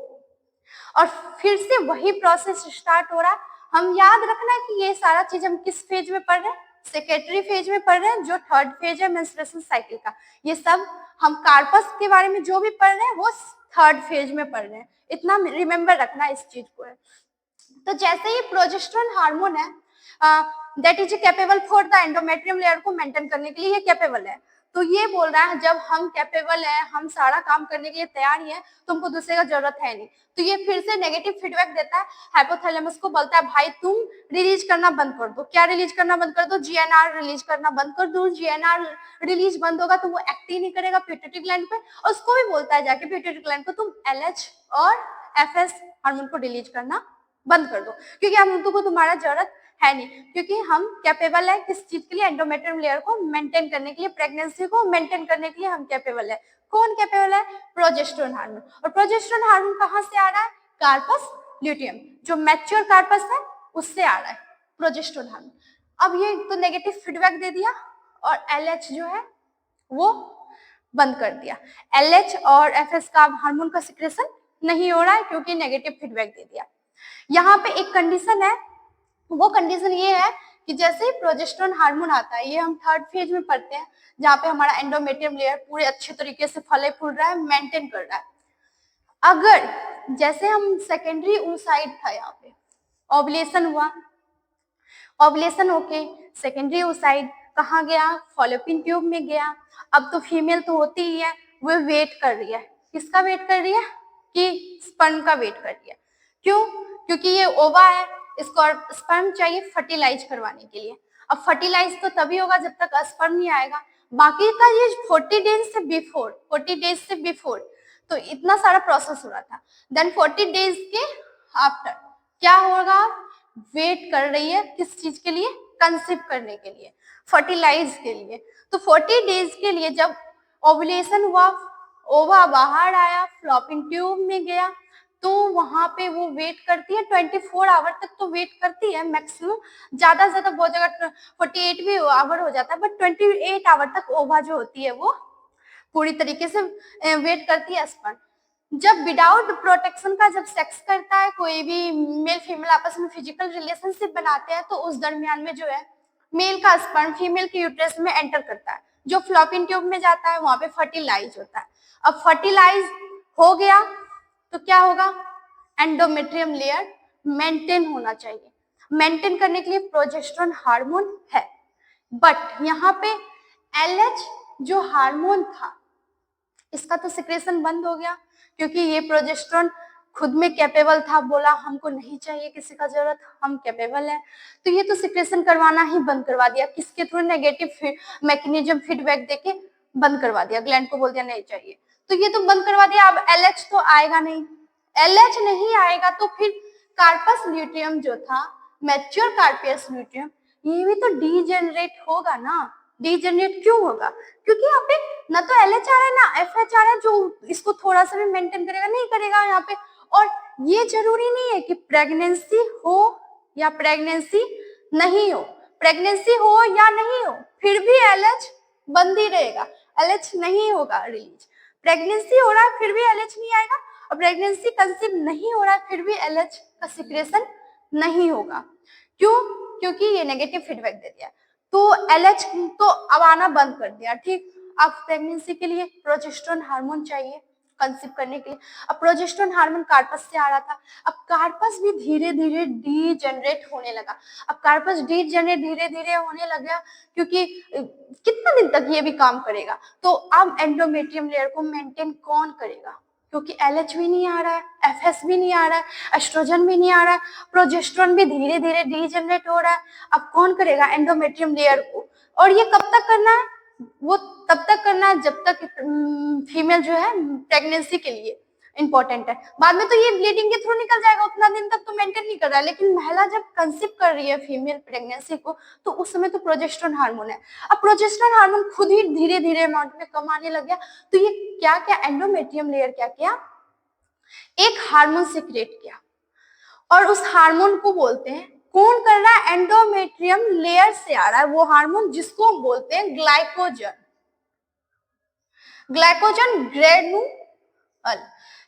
और फिर से वही प्रोसेस स्टार्ट हो रहा है। हम याद रखना कि ये सारा चीज हम किस फेज में पढ़ रहे हैं, सेकेंडरी फेज में पढ़ रहे हैं, जो थर्ड फेज है मेंस्ट्रुएशन साइकिल का। ये सब हम कार्पस के बारे में जो भी पढ़ रहे हैं, वो थर्ड फेज में पढ़ रहे हैं, इतना रिमेम्बर रखना इस चीज को है। तो जैसे ही प्रोजेस्टेरोन हार्मोन है, that is capable for the endometrium layer को मेंटेन करने के लिए ये कैपेबल है। तो ये बोल रहा है, जब हम कैपेबल है, हम सारा काम करने के लिए तैयार ही है, तो हमको दूसरे का जरूरत है नहीं। तो ये फिर से नेगेटिव फीडबैक देता है, हाइपोथैलेमस को बोलता है, भाई तुम रिलीज करना बंद कर दो। क्या रिलीज करना बंद कर दो, जीएनआर रिलीज करना बंद कर दो। जीएनआर रिलीज बंद होगा तो वो एक्ट ही नहीं करेगा पिट्यूटरी ग्लैंड पे, और उसको भी बोलता है जाके पिट्यूटरी ग्लैंड को, तुम एलएच और एफएस हार्मोन को रिलीज करना बंद कर दो, क्योंकि हम को तुम्हारा जरूरत है नहीं, क्योंकि हम कैपेबल है किस चीज के लिए, एंडोमेट्रियम लेयर को मेंटेन करने के लिए, प्रेगनेंसी को मेंटेन करने के लिए हम कैपेबल है। कौन कैपेबल है, प्रोजेस्टेरोन हार्मोन। और प्रोजेस्टेरोन हार्मोन कहां से आ रहा है, कार्पस ल्यूटियम, जो मैच्योर कार्पस है उससे आ रहा है प्रोजेस्टेरोन हार्मोन। अब ये तो नेगेटिव फीडबैक दे दिया, और एलएच जो है वो बंद कर दिया, एलएच और एफएस का हार्मोन का सिक्रेशन नहीं हो रहा है, क्योंकि नेगेटिव फीडबैक दे दिया। यहाँ पे एक कंडीशन है, वो कंडीशन ये है कि जैसे ही प्रोजेस्टेरोन हार्मोन आता है, ये हम थर्ड फेज में पढ़ते हैं, जहाँ पे हमारा एंडोमेट्रियम लेयर पूरे अच्छे तरीके से फले फूल रहा है, मेंटेन कर रहा है। अगर जैसे हम सेकेंडरी oocyte था, यहाँ पे ओवुलेशन हुआ, ओवुलेशन होके सेकेंडरी oocyte कहाँ गया, फॉलोपियन ट्यूब में गया। अब तो फीमेल तो होती ही है, वो वेट कर रही है, किसका वेट कर रही है, कि स्पर्म का वेट कर रही है। क्यों? क्योंकि ये ओवा है, इसको स्पर्म चाहिए फर्टिलाइज करवाने के लिए। अब फर्टिलाइज तो तभी होगा जब तक स्पर्म नहीं आएगा। बाकी का ये 40 डेज से बिफोर तो इतना सारा प्रोसेस हो रहा था। देन 40 डेज के आफ्टर क्या होगा? वेट कर रही है किस चीज के लिए? कंसीव करने के लिए, फर्टिलाइज के लिए। तो 40 डेज के लिए जब ओवुलेशन हुआ, ओवा बाहर आया, फ्लॉपिंग ट्यूब में गया, तो वहां पे वो वेट करती है 24 आवर तक तो वेट करती है मैक्सिमम, ज्यादा से ज्यादा बहुत जगह 48 भी आवर हो जाता है, बट 28 आवर तक ओवा जो होती है वो पूरी तरीके से वेट करती है स्पर्म। जब विदाउट प्रोटेक्शन का जब सेक्स करता है, कोई भी मेल फीमेल आपस में फिजिकल रिलेशनशिप बनाते हैं, तो उस दरमियान में जो है मेल का स्पर्म फीमेल के यूट्रस में एंटर करता है, जो फ्लॉपिंग ट्यूब में जाता है, वहां पे फर्टिलाइज होता है। अब फर्टिलाइज हो गया तो क्या होगा? एंडोमेट्रियम लेयर मेंटेन होना चाहिए। मेंटेन करने के लिए प्रोजेस्टेरोन हार्मोन है, बट यहाँ पे एलएच जो हार्मोन था इसका तो सिक्रेशन बंद हो गया, क्योंकि ये प्रोजेस्टेरोन खुद में कैपेबल था, बोला हमको नहीं चाहिए किसी का जरूरत, हम कैपेबल है, तो ये तो सिक्रेशन करवाना ही बंद करवा दिया। किसके थ्रू? नेगेटिव मैकेनिज्म फीडबैक देके बंद करवा दिया, ग्लैंड को बोल दिया नहीं चाहिए, तो ये तो बंद करवा दिया। अब एलएच तो आएगा नहीं, एलएच नहीं आएगा तो फिर कार्पस ल्यूटियम जो था, मैच्योर कार्पियस ल्यूटियम, ये भी तो डीजेनरेट होगा ना। डीजेनरेट क्यों होगा? क्योंकि यहाँ पे ना तो एलएच आ रहा है ना एफएच आ रहा है, जो इसको थोड़ा सा भी मेंटेन करेगा, नहीं करेगा यहाँ पे। और ये जरूरी नहीं है कि प्रेगनेंसी हो या प्रेगनेंसी नहीं हो, प्रेगनेंसी हो या नहीं हो फिर भी एलएच बंद ही रहेगा, एलएच नहीं होगा रिलीज। प्रेगनेंसी हो रहा है फिर भी एलएच नहीं आएगा, और प्रेगनेंसी कंसीव नहीं हो रहा है फिर भी एलएच का सिक्रेशन नहीं होगा। क्यों? क्योंकि ये नेगेटिव फीडबैक दे दिया, तो एलएच तो अब आना बंद कर दिया। ठीक, अब प्रेगनेंसी के लिए प्रोजेस्टेरोन हार्मोन चाहिए कंसीव करने के लिए। अब प्रोजेस्टेरोन हार्मोन कार्पस से आ रहा था, अब कार्पस भी धीरे धीरे डीजेनरेट होने लगा। अब कार्पस डीजेनरेट धीरे धीरे होने लगा, क्योंकि कितना दिन तक ये भी काम करेगा, तो अब एंडोमेट्रियम लेयर को मेंटेन कौन करेगा? क्योंकि एलएच भी नहीं आ रहा है, एफएस भी नहीं आ रहा है, एस्ट्रोजन भी नहीं आ रहा है, प्रोजेस्टेरोन भी धीरे धीरे डीजेनरेट हो रहा है। अब कौन करेगा एंडोमेट्रियम लेयर को? और ये कब तक करना है? वो तब तक करना है जब तक फीमेल जो है प्रेगनेंसी के लिए इंपॉर्टेंट है। बाद में तो ये ब्लीडिंग के थ्रू निकल जाएगा, उतना दिन तक तो मेंटेन नहीं कर रहा है, लेकिन महिला जब कंसीव कर रही है फीमेल प्रेगनेंसी को, तो उस समय तो प्रोजेस्टेरोन हार्मोन है। अब प्रोजेस्टेरोन हार्मोन खुद ही धीरे धीरे अमाउंट में कम आने लग गया, तो ये क्या क्या एंडोमेट्रियम लेयर क्या किया? एक हार्मोन सिक्रेट किया, और उस हार्मोन को बोलते हैं, कौन कर रहा है? एंडोमेट्रियम लेयर से आ रहा है वो हार्मोन, जिसको हम बोलते हैं glycogen. Glycogen granule,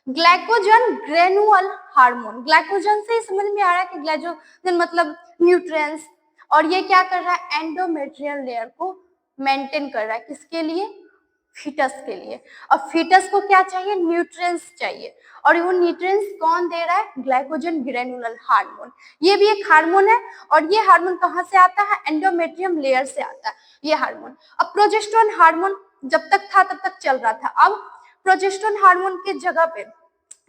glycogen granule hormone. Glycogen से समझ में आ रहा है कि ग्लाइकोजन मतलब न्यूट्रिएंट्स, और ये क्या कर रहा है? एंडोमेट्रियल लेयर को मेंटेन कर रहा है, किसके लिए? फीटस के लिए। और फीटस को क्या चाहिए? न्यूट्रिएंट्स चाहिए, और वो न्यूट्रिएंट्स कौन दे रहा है? Glycogen granule hormone. ये भी एक हार्मोन है, और ये हार्मोन कहाँ से आता है? एंडोमेट्रियम लेयर से आता है ये हार्मोन। अब प्रोजेस्टेरोन हार्मोन जब तक था तब तक चल रहा था, अब प्रोजेस्टेरोन हार्मोन के जगह पे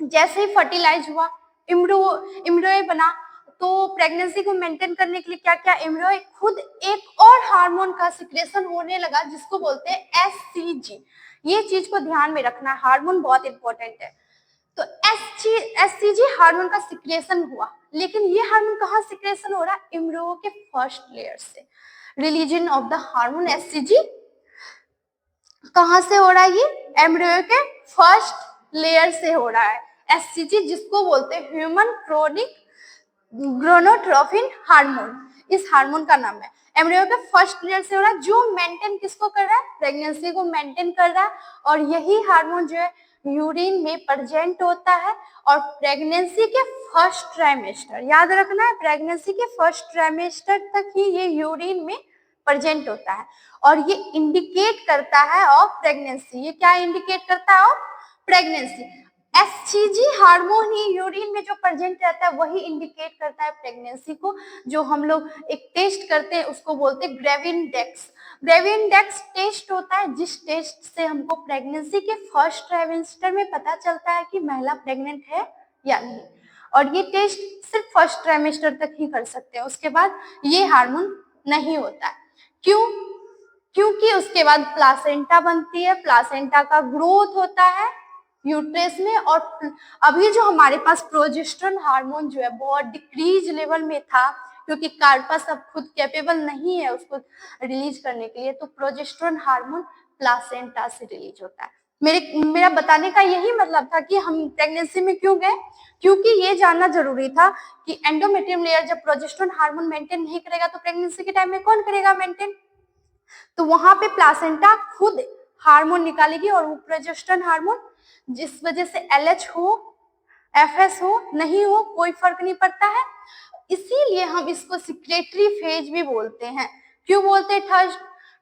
जैसे ही फर्टिलाइज हुआ, इम्ब्रियो बना, तो प्रेगनेंसी को मेंटेन करने के लिए क्या क्या? इम्ब्रियो खुद एक और हार्मोन का सिक्रेशन होने लगा, जिसको बोलते हैं एससीजी। ये चीज को ध्यान में रखना, हार्मोन बहुत इंपॉर्टेंट है। तो एससीजी हार्मोन का सिक्रेशन हुआ, लेकिन ये हार्मोन कहाँ सिक्रेशन हो रहा है? इम्ब्रियो के फर्स्ट लेयर से। Religion of the hormone SCG कहाँ से हो रहा है? ये एम्ब्रियो के फर्स्ट लेयर से हो रहा है एससीजी, जिसको बोलते हैं ह्यूमन क्रोनिक ग्रोनोट्रोफिन हार्मोन। इस हार्मोन का नाम है, एम्ब्रियो के फर्स्ट लेयर से हो रहा है, जो मेंटेन किसको कर रहा है? प्रेगनेंसी को मेंटेन कर रहा है। और यही हार्मोन जो है यूरिन में प्रेजेंट होता है, और प्रेगनेंसी के फर्स्ट ट्राइमेस्टर, याद रखना है, प्रेगनेंसी के फर्स्ट ट्राइमेस्टर तक ही ये यूरिन में प्रेजेंट होता है, और ये इंडिकेट करता है ऑफ प्रेगनेंसी। ये क्या इंडिकेट करता है? Of pregnancy. SCG hormone he urine में जो प्रेजेंट रहता है वही इंडिकेट करता है प्रेगनेंसी को। जो हम लोग एक टेस्ट करते हैं उसको बोलते हैं ग्रेविनडेक्स। ग्रेविनडेक्स टेस्ट होता है, जिस टेस्ट से हमको प्रेगनेंसी के फर्स्ट ट्राइमेस्टर में पता चलता है कि महिला प्रेग्नेंट है या नहीं। और ये टेस्ट सिर्फ फर्स्ट ट्राइमेस्टर तक ही कर सकते हैं, उसके बाद ये हार्मोन नहीं होता है। क्यों? क्योंकि उसके बाद प्लासेंटा बनती है, प्लासेंटा का ग्रोथ होता है यूट्रस में, और अभी जो हमारे पास प्रोजेस्टेरोन हार्मोन जो है बहुत डिक्रीज लेवल में था, क्योंकि कार्पस अब खुद कैपेबल नहीं है उसको रिलीज करने के लिए, तो प्रोजेस्टेरोन हार्मोन प्लासेंटा से रिलीज होता है। मेरा बताने का यही मतलब था कि हम प्रेगनेंसी में क्यों गए, क्योंकि ये जानना जरूरी था कि एंडोमेट्रियम लेयर जब प्रोजेस्टेरोन हार्मोन मेंटेन नहीं करेगा तो प्रेगनेंसी के टाइम में कौन करेगा मेंटेन? तो वहां पे प्लासेंटा खुद हार्मोन निकालेगी, और वो प्रोजेस्टेरोन हार्मोन जिस वजह से LH हो, FS हो, नहीं हो, कोई फर्क नहीं पड़ता है। इसीलिए हम इसको सिक्रेटरी फेज भी बोलते हैं। क्यों बोलते हैं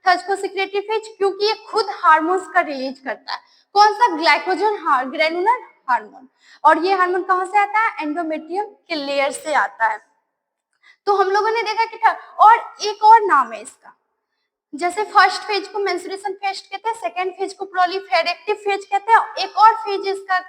थर्ज को सिक्रेटरी फेज? क्योंकि ये खुद हार्मोन्स का रिलीज करता है। कौन सा? Glycogen granular hormone. और ये हार्मोन कहां से आता है? एंडोमेट्रियम के लेयर से आता है। तो हम लोगों ने देखा कि और एक और नाम है इसका, जैसे फर्स्ट फेज को मेंस्ट्रुएशन फेज कहते हैं, सेकंड फेज को प्रोलिफेरेटिव फेज कहते हैं, एक और फेज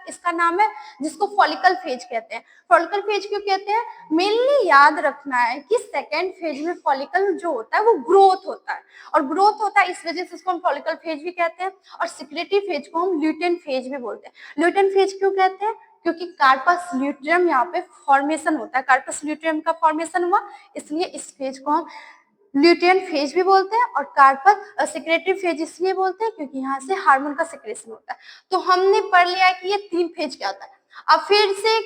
इसका नाम है जिसको फॉलिकल फेज कहते हैं। फॉलिकल फेज क्यों कहते हैं? मेनली याद रखना है कि सेकंड फेज में फॉलिकल जो होता है वो ग्रोथ होता है, और ग्रोथ होता है इस वजह से उसको हम फॉलिकल फेज भी कहते हैं, और सिक्रेटरी फेज को हम ल्यूटेन फेज भी बोलते हैं। ल्यूटेन फेज क्यों कहते हैं? क्योंकि कार्पस ल्यूटेरियम यहाँ पे फॉर्मेशन होता है, कार्पस ल्यूटेरियम का फॉर्मेशन हुआ, इसलिए इस फेज को हम ल्यूटेन फेज भी बोलते हैं, और कार्पस सिक्रेटरी फेज इसलिए बोलते हैं क्योंकि यहाँ से हार्मोन का सिक्रेशन होता है। तो हमने पढ़ लिया है कि ये 3 फेज क्या होता है। अब फिर से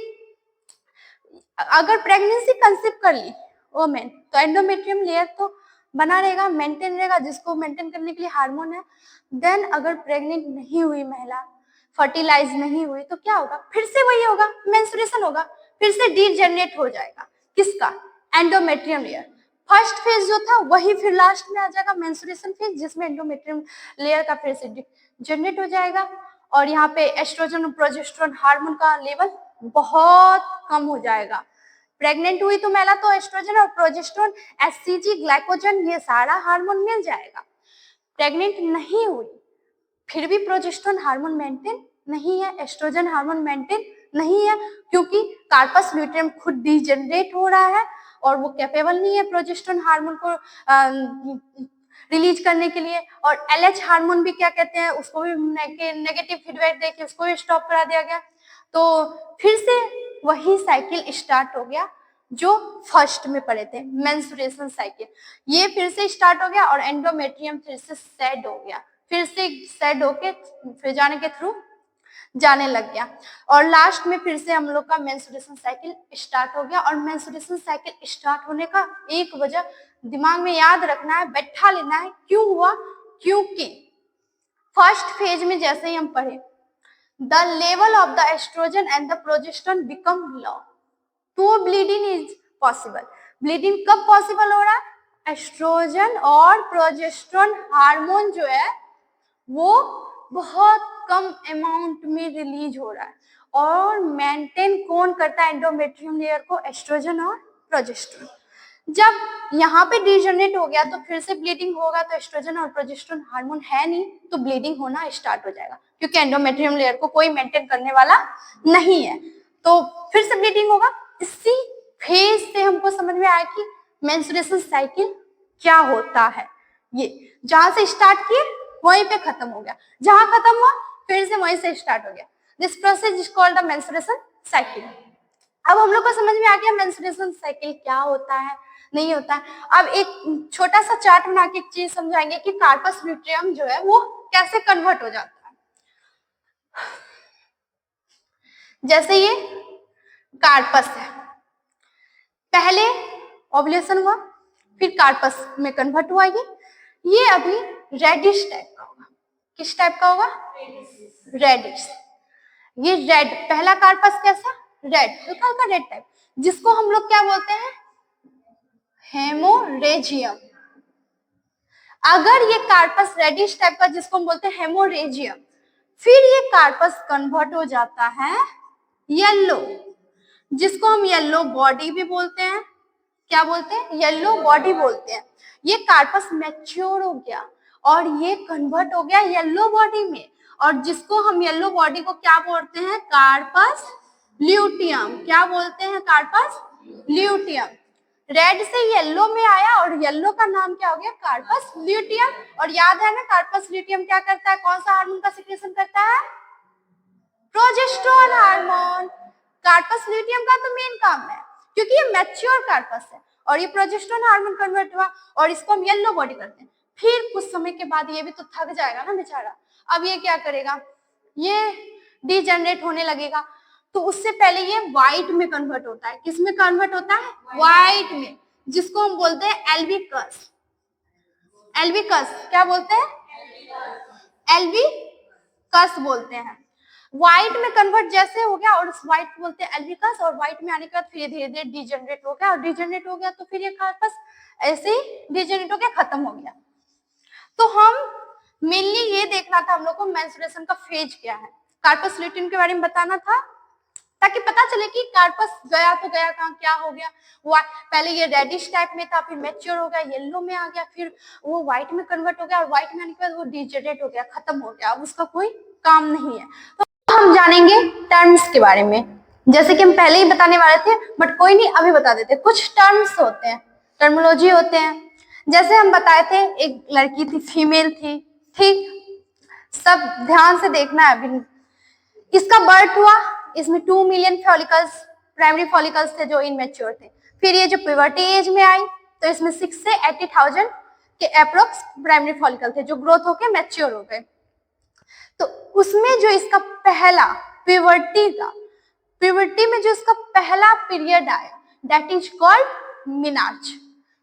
अगर प्रेगनेंसी कंसीव कर ली वोमेन, तो एंडोमेट्रियम लेयर तो बना रहेगा, मेंटेन रहेगा, जिसको मेंटेन करने के लिए हार्मोन है। देन अगर प्रेग्नेंट नहीं हुई महिला, फर्टिलाइज नहीं हुई, तो क्या होगा? फिर से वही होगा, मेंस्ट्रुएशन होगा, फिर से डीजनरेट हो जाएगा। किसका? Endometrium layer. फर्स्ट फेज जो था वही फिर लास्ट में आ जाएगा, मेंस्ट्रुएशन फेज, जिसमें एंडोमेट्रियम लेयर का फिर से जनरेट हो जाएगा, और यहाँ पे एस्ट्रोजन और प्रोजेस्टेरोन हार्मोन का लेवल बहुत कम हो जाएगा। प्रेग्नेंट हुई तो महिला तो एस्ट्रोजन और प्रोजेस्टेरोन, HCG, ग्लाइकोजन, ये सारा हार्मोन मिल जाएगा। प्रेग्नेंट नहीं हुई फिर भी प्रोजेस्टेरोन हार्मोन मेंटेन नहीं है, एस्ट्रोजन हार्मोन मेंटेन नहीं है, क्योंकि कार्पस ल्यूटेरियम खुद डिजनरेट हो रहा है और वो कैपेबल नहीं है प्रोजेस्टेरोन हार्मोन को रिलीज करने के लिए। और LH हार्मोन भी क्या कहते हैं, उसको भी नेगेटिव फीडबैक देके उसको भी स्टॉप करा दिया गया। तो फिर से वही साइकिल स्टार्ट हो गया जो फर्स्ट में पढ़े थे, मेंस्ट्रुएशन साइकिल, ये फिर से स्टार्ट हो गया, और एंडोमेट्रियम फिर से सेड हो गया, फिर से सेड होके फिर जाने के थ्रू जाने लग गया, और लास्ट में फिर से हम लोग का मेंस्ट्रुएशन साइकिल स्टार्ट हो गया। और मेंस्ट्रुएशन साइकिल स्टार्ट होने का एक वजह दिमाग में याद रखना है, बैठा लेना है, क्यों हुआ? क्योंकि फर्स्ट फेज में जैसे ही हम पढ़े, the level of the estrogen and the progesterone become low, तो ब्लीडिंग इज पॉसिबल। ब्लीडिंग कब पॉसिबल हो रहा है? एस्ट्रोजन और प्रोजेस्टेरोन हार्मोन जो है वो बहुत कम अमाउंट में रिलीज हो रहा है, और मेंटेन कौन करता है एंडोमेट्रियम लेयर को? एस्ट्रोजन और प्रोजेस्टेरोन। जब यहाँ पे डिजनरेट हो गया तो फिर से ब्लीडिंग होगा, तो एस्ट्रोजन और प्रोजेस्टेरोन हार्मोन है नहीं, तो ब्लीडिंग होना स्टार्ट हो जाएगा, क्योंकि एंडोमेट्रियम लेयर को कोई मेंटेन करने वाला नहीं है, तो फिर से ब्लीडिंग होगा। इसी फेज से हमको समझ में आया कि मेंस्ट्रुएशन साइकिल क्या होता है। ये जहां से स्टार्ट किए वहीं पे खत्म हो गया, जहां खत्म हुआ फिर से वहीं से स्टार्ट हो गया। This process is called the menstruation cycle. अब हम लोग को समझ में आ गया मेंस्ट्रुएशन साइकिल क्या होता है, नहीं होता है। अब एक छोटा सा चार्ट बना के एक चीज समझाएंगे कि कार्पस ल्यूटेरियम जो है वो कैसे कन्वर्ट हो जाता है। जैसे ये कार्पस है, पहले ओव्यूलेशन हुआ, फिर कार्पस में कन्वर्ट हुआ, ये अभी रेडिश टाइप का होगा। किस टाइप का होगा? रेडिश। ये रेड, पहला कार्पस कैसा? रेड, हल्का हल्का रेड टाइप, जिसको हम लोग क्या बोलते हैं? हेमोरेजियम। अगर ये कार्पस रेडिश टाइप का जिसको हम बोलते हैं हेमोरेजियम, फिर ये कार्पस कन्वर्ट हो जाता है येलो, जिसको हम येलो बॉडी भी बोलते हैं। क्या बोलते हैं? येलो बॉडी बोलते हैं। ये कार्पस मैच्योर हो गया और ये कन्वर्ट हो गया येलो बॉडी में, और जिसको हम येलो बॉडी को क्या बोलते हैं? कार्पस ल्यूटियम, क्या बोलते हैं कार्पस ल्यूटियम। रेड से येलो में आया और येलो का नाम क्या हो गया कार्पस ल्यूटियम। और याद है ना कार्पस ल्यूटियम क्या करता है, कौन सा हार्मोन का सिक्रेशन करता है, प्रोजेस्टेरोन हार्मोन। कार्पस ल्यूटियम का तो मेन काम है क्योंकि ये मैच्योर कार्पस है और ये प्रोजेस्टेरोन हार्मोन कन्वर्ट हुआ और इसको हम येलो बॉडी करते हैं। फिर कुछ समय के बाद ये भी तो थक जाएगा ना बेचारा, अब ये क्या करेगा, ये डिजेनरेट होने लगेगा। तो उससे पहले ये व्हाइट में कन्वर्ट होता है, किस में कन्वर्ट होता है, व्हाइट में, जिसको हम बोलते हैं एल्बिकस। एल्बिकस क्या बोलते हैं, एल्बिकस बोलते हैं। व्हाइट में कन्वर्ट जैसे हो गया और उस व्हाइट को बोलते हैं एल्बिकस, और व्हाइट में आने के बाद फिर धीरे धीरे डिजेनरेट हो गया और डिजेनरेट हो गया तो फिर ये कार्पस ऐसे ही डिजेनरेट हो गया, खत्म हो गया। तो हम मेनली ये देखना था हम लोग को मेंस्ट्रुएशन का फेज क्या है, कार्पस ल्यूटियम के बारे में बताना था ताकि पता चले कि कार्पस गया तो गया कहाँ, क्या हो गया। वो पहले ये रेडिश टाइप में था, फिर मैच्योर हो गया, येलो में आ गया, फिर वो व्हाइट में कन्वर्ट हो गया और व्हाइट में आने के बाद वो डिजेनरेट हो गया, खत्म हो गया, अब उसका कोई काम नहीं है। तो हम जानेंगे टर्म्स के बारे में, जैसे कि हम पहले ही बताने वाले थे बट कोई नहीं अभी बता देते। कुछ टर्म्स होते हैं, टर्मोलॉजी होते हैं। जैसे हम बताए थे एक लड़की थी, फीमेल थी, ठीक, सब ध्यान से देखना है अभी। इसका बर्थ हुआ, इसमें 2 मिलियन फॉलिकल्स, प्राइमरी फॉलिकल्स थे जो इनमेच्योर थे। फिर ये जो प्यूबर्टी एज में आई तो इसमें 6 से 80,000 के अप्रोक्स प्राइमरी फॉलिकल थे जो ग्रोथ होके मैच्योर हो गए। तो उसमें जो इसका पहला प्यूबर्टी में जो इसका पहला पीरियड आया दैट इज कॉल्ड मिनार्च।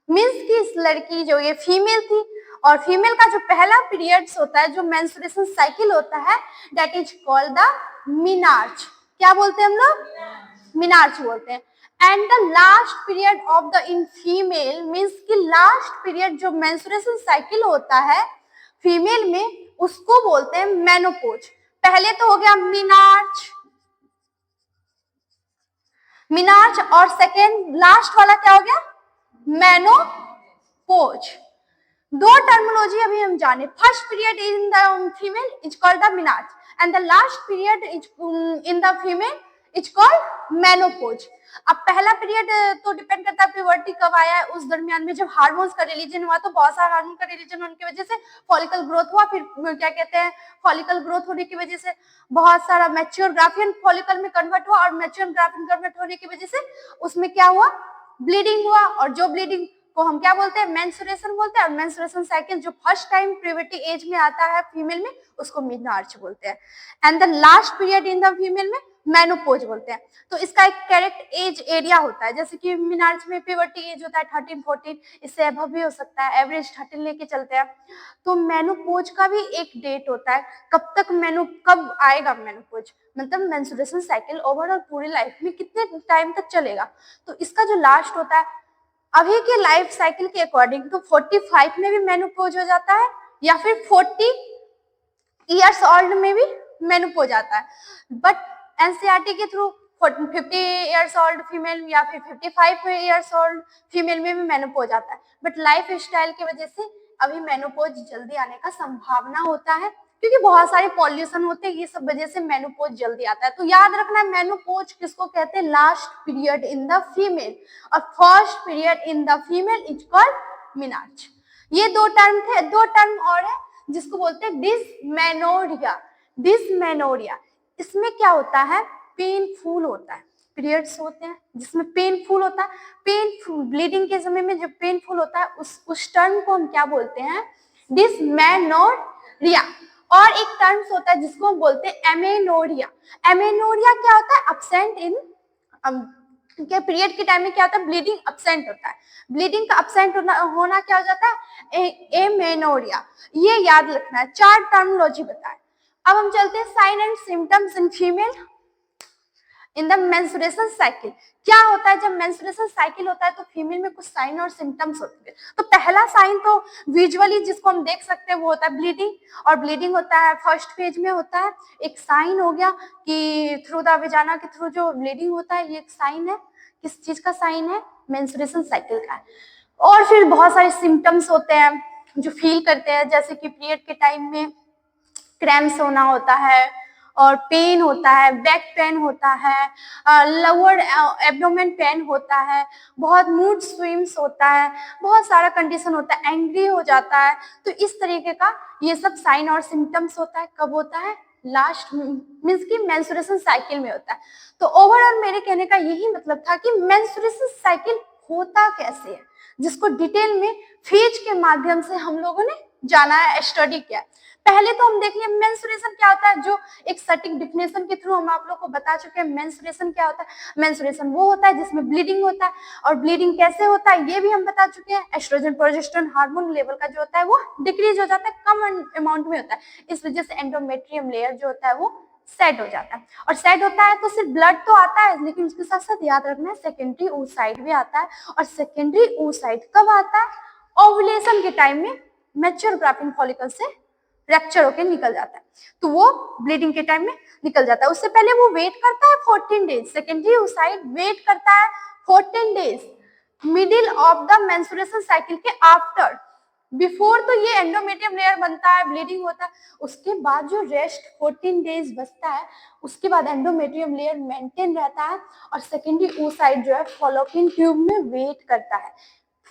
मीन्स कि इस लड़की जो ये फीमेल थी और फीमेल का जो पहला पीरियड्स होता है, जो मेंस्ट्रुएशन साइकिल होता है दैट इज कॉल्ड द मिनार्च। क्या बोलते हैं हम लोग, मिनार्च बोलते हैं। And the last period of the in female means कि लास्ट पीरियड जो मेंस्ट्रुएशन साइकिल होता है फीमेल में उसको बोलते हैं मेनोपोज। पहले तो हो गया मिनार्च और सेकेंड लास्ट वाला क्या हो गया, मेनोपोज। दो टर्मिनोलॉजी अभी हम जाने, first period in the female is called the menarche and the last period is in the female is called menopause. अब पहला पीरियड तो डिपेंड करता है प्यूबर्टी कब आया है, उस दरमियान में जब हार्मोन्स का रिलीजन हुआ तो बहुत सारे हार्मोन का रिलीजन होने की वजह से फॉलिकल ग्रोथ हुआ, फिर क्या कहते हैं फॉलिकल ग्रोथ होने की वजह से बहुत सारा मैच्योर ग्राफियन फॉलिकल में कन्वर्ट हुआ और मैच्योर ग्राफियन कन्वर्ट होने की वजह से उसमें क्या हुआ, ब्लीडिंग हुआ, और जो ब्लीडिंग को हम क्या बोलते हैं, मेंस्ट्रुएशन बोलते हैं। और मेंस्ट्रुएशन साइकिल जो फर्स्ट टाइम प्यूबर्टी एज में आता है फीमेल में उसको मिनार्च बोलते हैं and the last period in the female में मेनोपोज बोलते हैं। तो इसका एक करेक्ट एज एरिया होता है, जैसे कि मिनार्च में प्यूबर्टी एज होता है 13-14, इससे अबव भी हो सकता है, एवरेज 13 लेके चलते हैं। तो मेनोपोज का भी एक डेट होता है, कब आएगा मेनोपोज, मतलब मेंस्ट्रुएशन साइकिल ओवरऑल पूरी लाइफ में कितने टाइम तक चलेगा। तो इसका जो लास्ट होता है अभी के लाइफ साइकिल के अकॉर्डिंग तो 45 में भी मेनोपोज हो जाता है या फिर 40 इयर्स ओल्ड में भी मेनोपोज आता है। बट एनसीईआरटी के थ्रू 50 इयर्स ओल्ड फीमेल या फिर 55 इयर्स ओल्ड फीमेल में भी मेनोपोज आता है। बट लाइफ स्टाइल की वजह से अभी मेनोपोज जल्दी आने का संभावना होता है क्योंकि बहुत सारे पॉल्यूशन होते हैं, ये सब वजह से मेनोपोज जल्दी आता है। तो याद रखना मेनोपोज किसको कहते हैं, last period in the female, और first period in the female is called menarche. ये दो टर्म थे, दो टर्म और है जिसको बोलते हैं डिसमेनोरिया। डिसमेनोरिया इसमें क्या होता है, पेनफुल होता है, पीरियड्स होते हैं जिसमें पेनफुल होता है, पेनफुल ब्लीडिंग के समय में जो पेनफुल होता है उस टर्म को हम क्या बोलते हैं, डिसमेनोरिया। और एक टर्म्स होता है जिसको हम बोलते हैं एमेनोरिया। एमेनोरिया क्या होता है, अब्सेंट इन के पीरियड के टाइम में क्या होता है, ब्लीडिंग अब्सेंट होता है, ब्लीडिंग का अब्सेंट होना क्या हो जाता है, एमेनोरिया। ये याद रखना है, 4 टर्मिनोलॉजी बताए। अब हम चलते हैं sign and symptoms in female in the menstruation cycle. क्या होता है जब मेंस्ट्रुएशन साइकिल होता है तो फीमेल में कुछ साइन और सिम्टम्स होते हैं। तो पहला साइन तो विजुअली जिसको हम देख सकते हैं वो होता है ब्लीडिंग, और ब्लीडिंग होता है फर्स्ट फेज में होता है। एक साइन हो गया कि थ्रू द वेजाना के थ्रू जो ब्लीडिंग होता है, ये एक साइन है, किस चीज का साइन है, मेंस्ट्रुएशन साइकिल का है। और फिर बहुत सारे सिम्टम्स होते हैं जो फील करते हैं, जैसे कि पीरियड के टाइम में क्रैम्प्स होना होता है, और पेन होता है, बैक पेन होता है, लोअर एब्डोमेन पेन होता है, बहुत मूड स्विंग्स होता है, बहुत सारा कंडीशन होता है, एंग्री हो जाता है। तो इस तरीके का ये सब साइन और सिम्टम्स होता है। कब होता है? लास्ट मीन्स की मेंस्ट्रुएशन साइकिल में होता है। तो ओवरऑल मेरे कहने का यही मतलब था कि मेंस्ट्रुएशन साइकिल होता कैसे है, जिसको डिटेल में फेज के माध्यम से हम लोगों ने जाना है, स्टडी किया है। पहले तो हम देख लिए मेंस्ट्रुएशन क्या होता है, जो एक सटीक डिफिनेशन के थ्रू हम आप लोग को बता चुके हैं। मेंस्ट्रुएशन क्या होता है? मेंस्ट्रुएशन वो होता है जिसमें ब्लीडिंग होता है, और ब्लीडिंग कैसे होता है ये भी हम बता चुके हैं। एस्ट्रोजन प्रोजेस्टेरोन हार्मोन लेवल का जो होता है वो डिक्रीज हो जाता है, कम अमाउंट में होता है। इस वजह से एंडोमेट्रियम लेयर जो होता है वो सेट हो जाता है। और सेट होता है तो सिर्फ ब्लड तो आता है, लेकिन उसके साथ साथ याद रखना है सेकेंडरी oocyte भी आता है। और सेकेंडरी oocyte कब आता है? ओव्यूलेशन के टाइम में मैच्योर ग्राफ्टिंग फॉलिकल से रैप्चर होकर निकल जाता है, तो वो ब्लीडिंग के टाइम में निकल जाता है। उससे पहले वो वेट करता है 14 डेज। सेकेंडरी oocyte वेट करता है 14 days middle of the menstruation cycle के आफ्टर। बिफोर तो ये एंडोमेट्रियम लेयर बनता है, ब्लीडिंग होता है, उसके बाद जो रेस्ट 14 डेज बचता है, उसके बाद एंडोमेट्रियम लेयर मेंटेन रहता है, और सेकेंडरी oocyte जो है फॉलोपियन ट्यूब में वेट करता है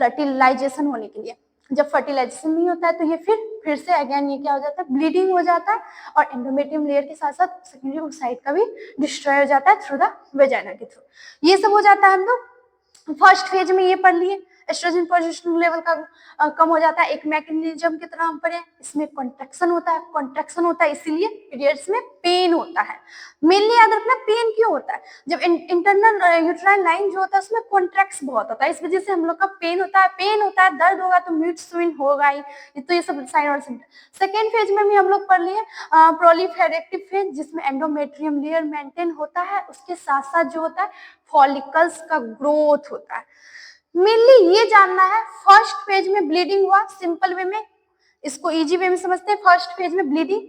फर्टिलाइजेशन होने के लिए। जब फर्टिलाइजेशन नहीं होता है तो ये फिर से अगेन ये क्या हो जाता है? ब्लीडिंग हो जाता है, और एंडोमेट्रियम लेयर के साथ साथ सेकेंडरी oocyte का भी डिस्ट्रॉय हो जाता है थ्रू द वेजाइना के थ्रू। ये सब हो जाता है। हम लोग फर्स्ट फेज में ये पढ़ लिए, एस्ट्रोजन प्रोजेस्टेरोन लेवल का कम हो जाता है। एक मैकेनिज्म की तरह हम पढ़े, इसमें कॉन्ट्रैक्शन होता है, इसीलिए पीरियड्स में पेन होता है। मेनली याद रखना पेन क्यों होता है? जब इंटरनल यूट्राइन लाइन जो होता है उसमें कॉन्ट्रैक्ट्स बहुत होता है, इस वजह से हम लोग का पेन होता है, दर्द होगा तो मूड स्विंग होगा ही। तो ये सब साइन और सिम्टम। सेकेंड फेज में भी हम लोग पढ़ लिए प्रोलिफेरेटिव फेज, जिसमें एंडोमेट्रियम लेयर मेंटेन होता है, उसके साथ साथ जो होता है फॉलिकल्स का ग्रोथ होता है। मेनली ये जानना है, फर्स्ट फेज में ब्लीडिंग हुआ, सिंपल वे में, इसको इजी वे में समझते हैं। फर्स्ट फेज में ब्लीडिंग,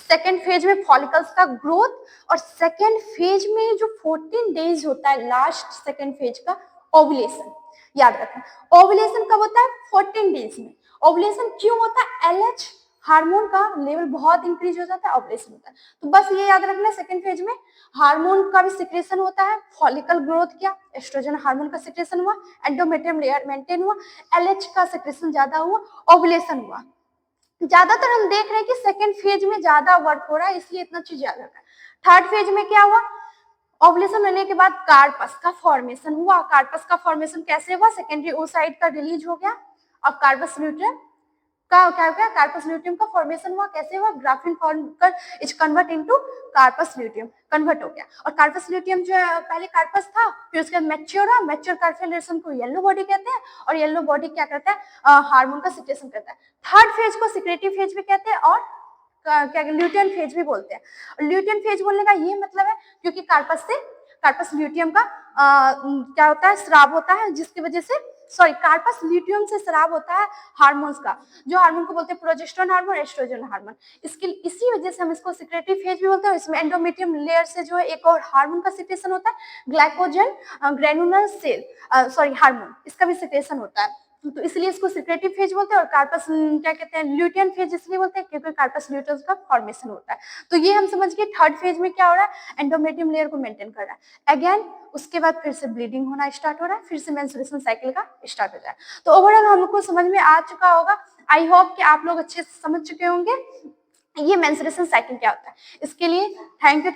सेकेंड फेज में फॉलिकल्स का ग्रोथ, और सेकेंड फेज में जो 14 डेज होता है लास्ट सेकेंड फेज का, ओव्यूलेशन। याद रखना ओव्यूलेशन कब होता है? 14 डेज में। ओव्यूलेशन क्यों होता है? एलएच हार्मोन का लेवल बहुत इंक्रीज हो जाता है, ओव्यूलेशन होता है। तो बस ये याद रखना, सेकेंड फेज में हार्मोन का भी सिक्रेशन होता है, फॉलिकल ग्रोथ किया, एस्ट्रोजन हार्मोन का सिक्रेशन हुआ, एंडोमेट्रियम लेयर मेंटेन हुआ, एलएच का सिक्रेशन ज्यादा हुआ, ओव्यूलेशन हुआ। ज्यादातर हम देख रहे हैं कि सेकेंड फेज में ज्यादा वर्क हो रहा है, इसलिए इतना चीज याद रखा है। थर्ड फेज में क्या हुआ? ओव्यूलेशन होने के बाद कार्पस का फॉर्मेशन हुआ। कार्पस का फॉर्मेशन कैसे हुआ? सेकेंडरी oocyte का रिलीज हो गया, अब कार्पस ल्यूटियम का क्या हो गया? कार्पस ल्यूटियम का फॉर्मेशन हुआ। कैसे हुआ? ग्राफिन फॉर्म कर is convert into corpus luteum convert हो गया। और कार्पस ल्यूटियम जो है पहले कार्पस था, फिर उसके बाद मैच्योर हुआ। मैच्योर कार्पेलेशन को येलो बॉडी कहते हैं, और येलो बॉडी क्या करता है? हार्मोन का सिक्रेशन करता है। थर्ड फेज को सिक्रेटिव फेज भी कहते हैं, और क्या ल्यूटियन फेज भी बोलते हैं। ल्यूटियन फेज बोलने का ये मतलब है क्योंकि कार्पस ल्यूटियम का क्या होता है? स्राव होता है, जिसकी वजह से कार्पस ल्यूटियम से स्राव होता है हार्मोन्स का, जो हार्मोन को बोलते हैं प्रोजेस्टेरोन हार्मोन, एस्ट्रोजन हार्मोन। इसी वजह से हम इसको सिक्रेटरी फेज भी बोलते हैं। इसमें एंडोमेट्रियम लेयर से जो है एक और हार्मोन का सिक्रेशन होता है, ग्लाइकोजन ग्रेनुलर सेल हार्मोन, इसका भी सिक्रेशन होता है, तो इसलिए इसको सिक्रेटिव फेज बोलते हैं। और कार्पस क्या कहते हैं? ल्यूटियन फेज इसलिए बोलते हैं क्योंकि कार्पस ल्यूटियम का फॉर्मेशन होता है। तो ये हम समझ गए थर्ड फेज में क्या हो रहा है? एंडोमेट्रियम लेयर को मेंटेन कर रहा है। अगेन उसके बाद फिर से ब्लीडिंग होना स्टार्ट हो रहा है, फिर से मेंस्ट्रुएशन साइकिल का स्टार्ट हो जाए। तो ओवरऑल हमको समझ में आ चुका होगा। आई होप कि आप लोग अच्छे से समझ चुके होंगे ये मेंस्ट्रुएशन साइकिल क्या होता है। इसके लिए थैंक यू।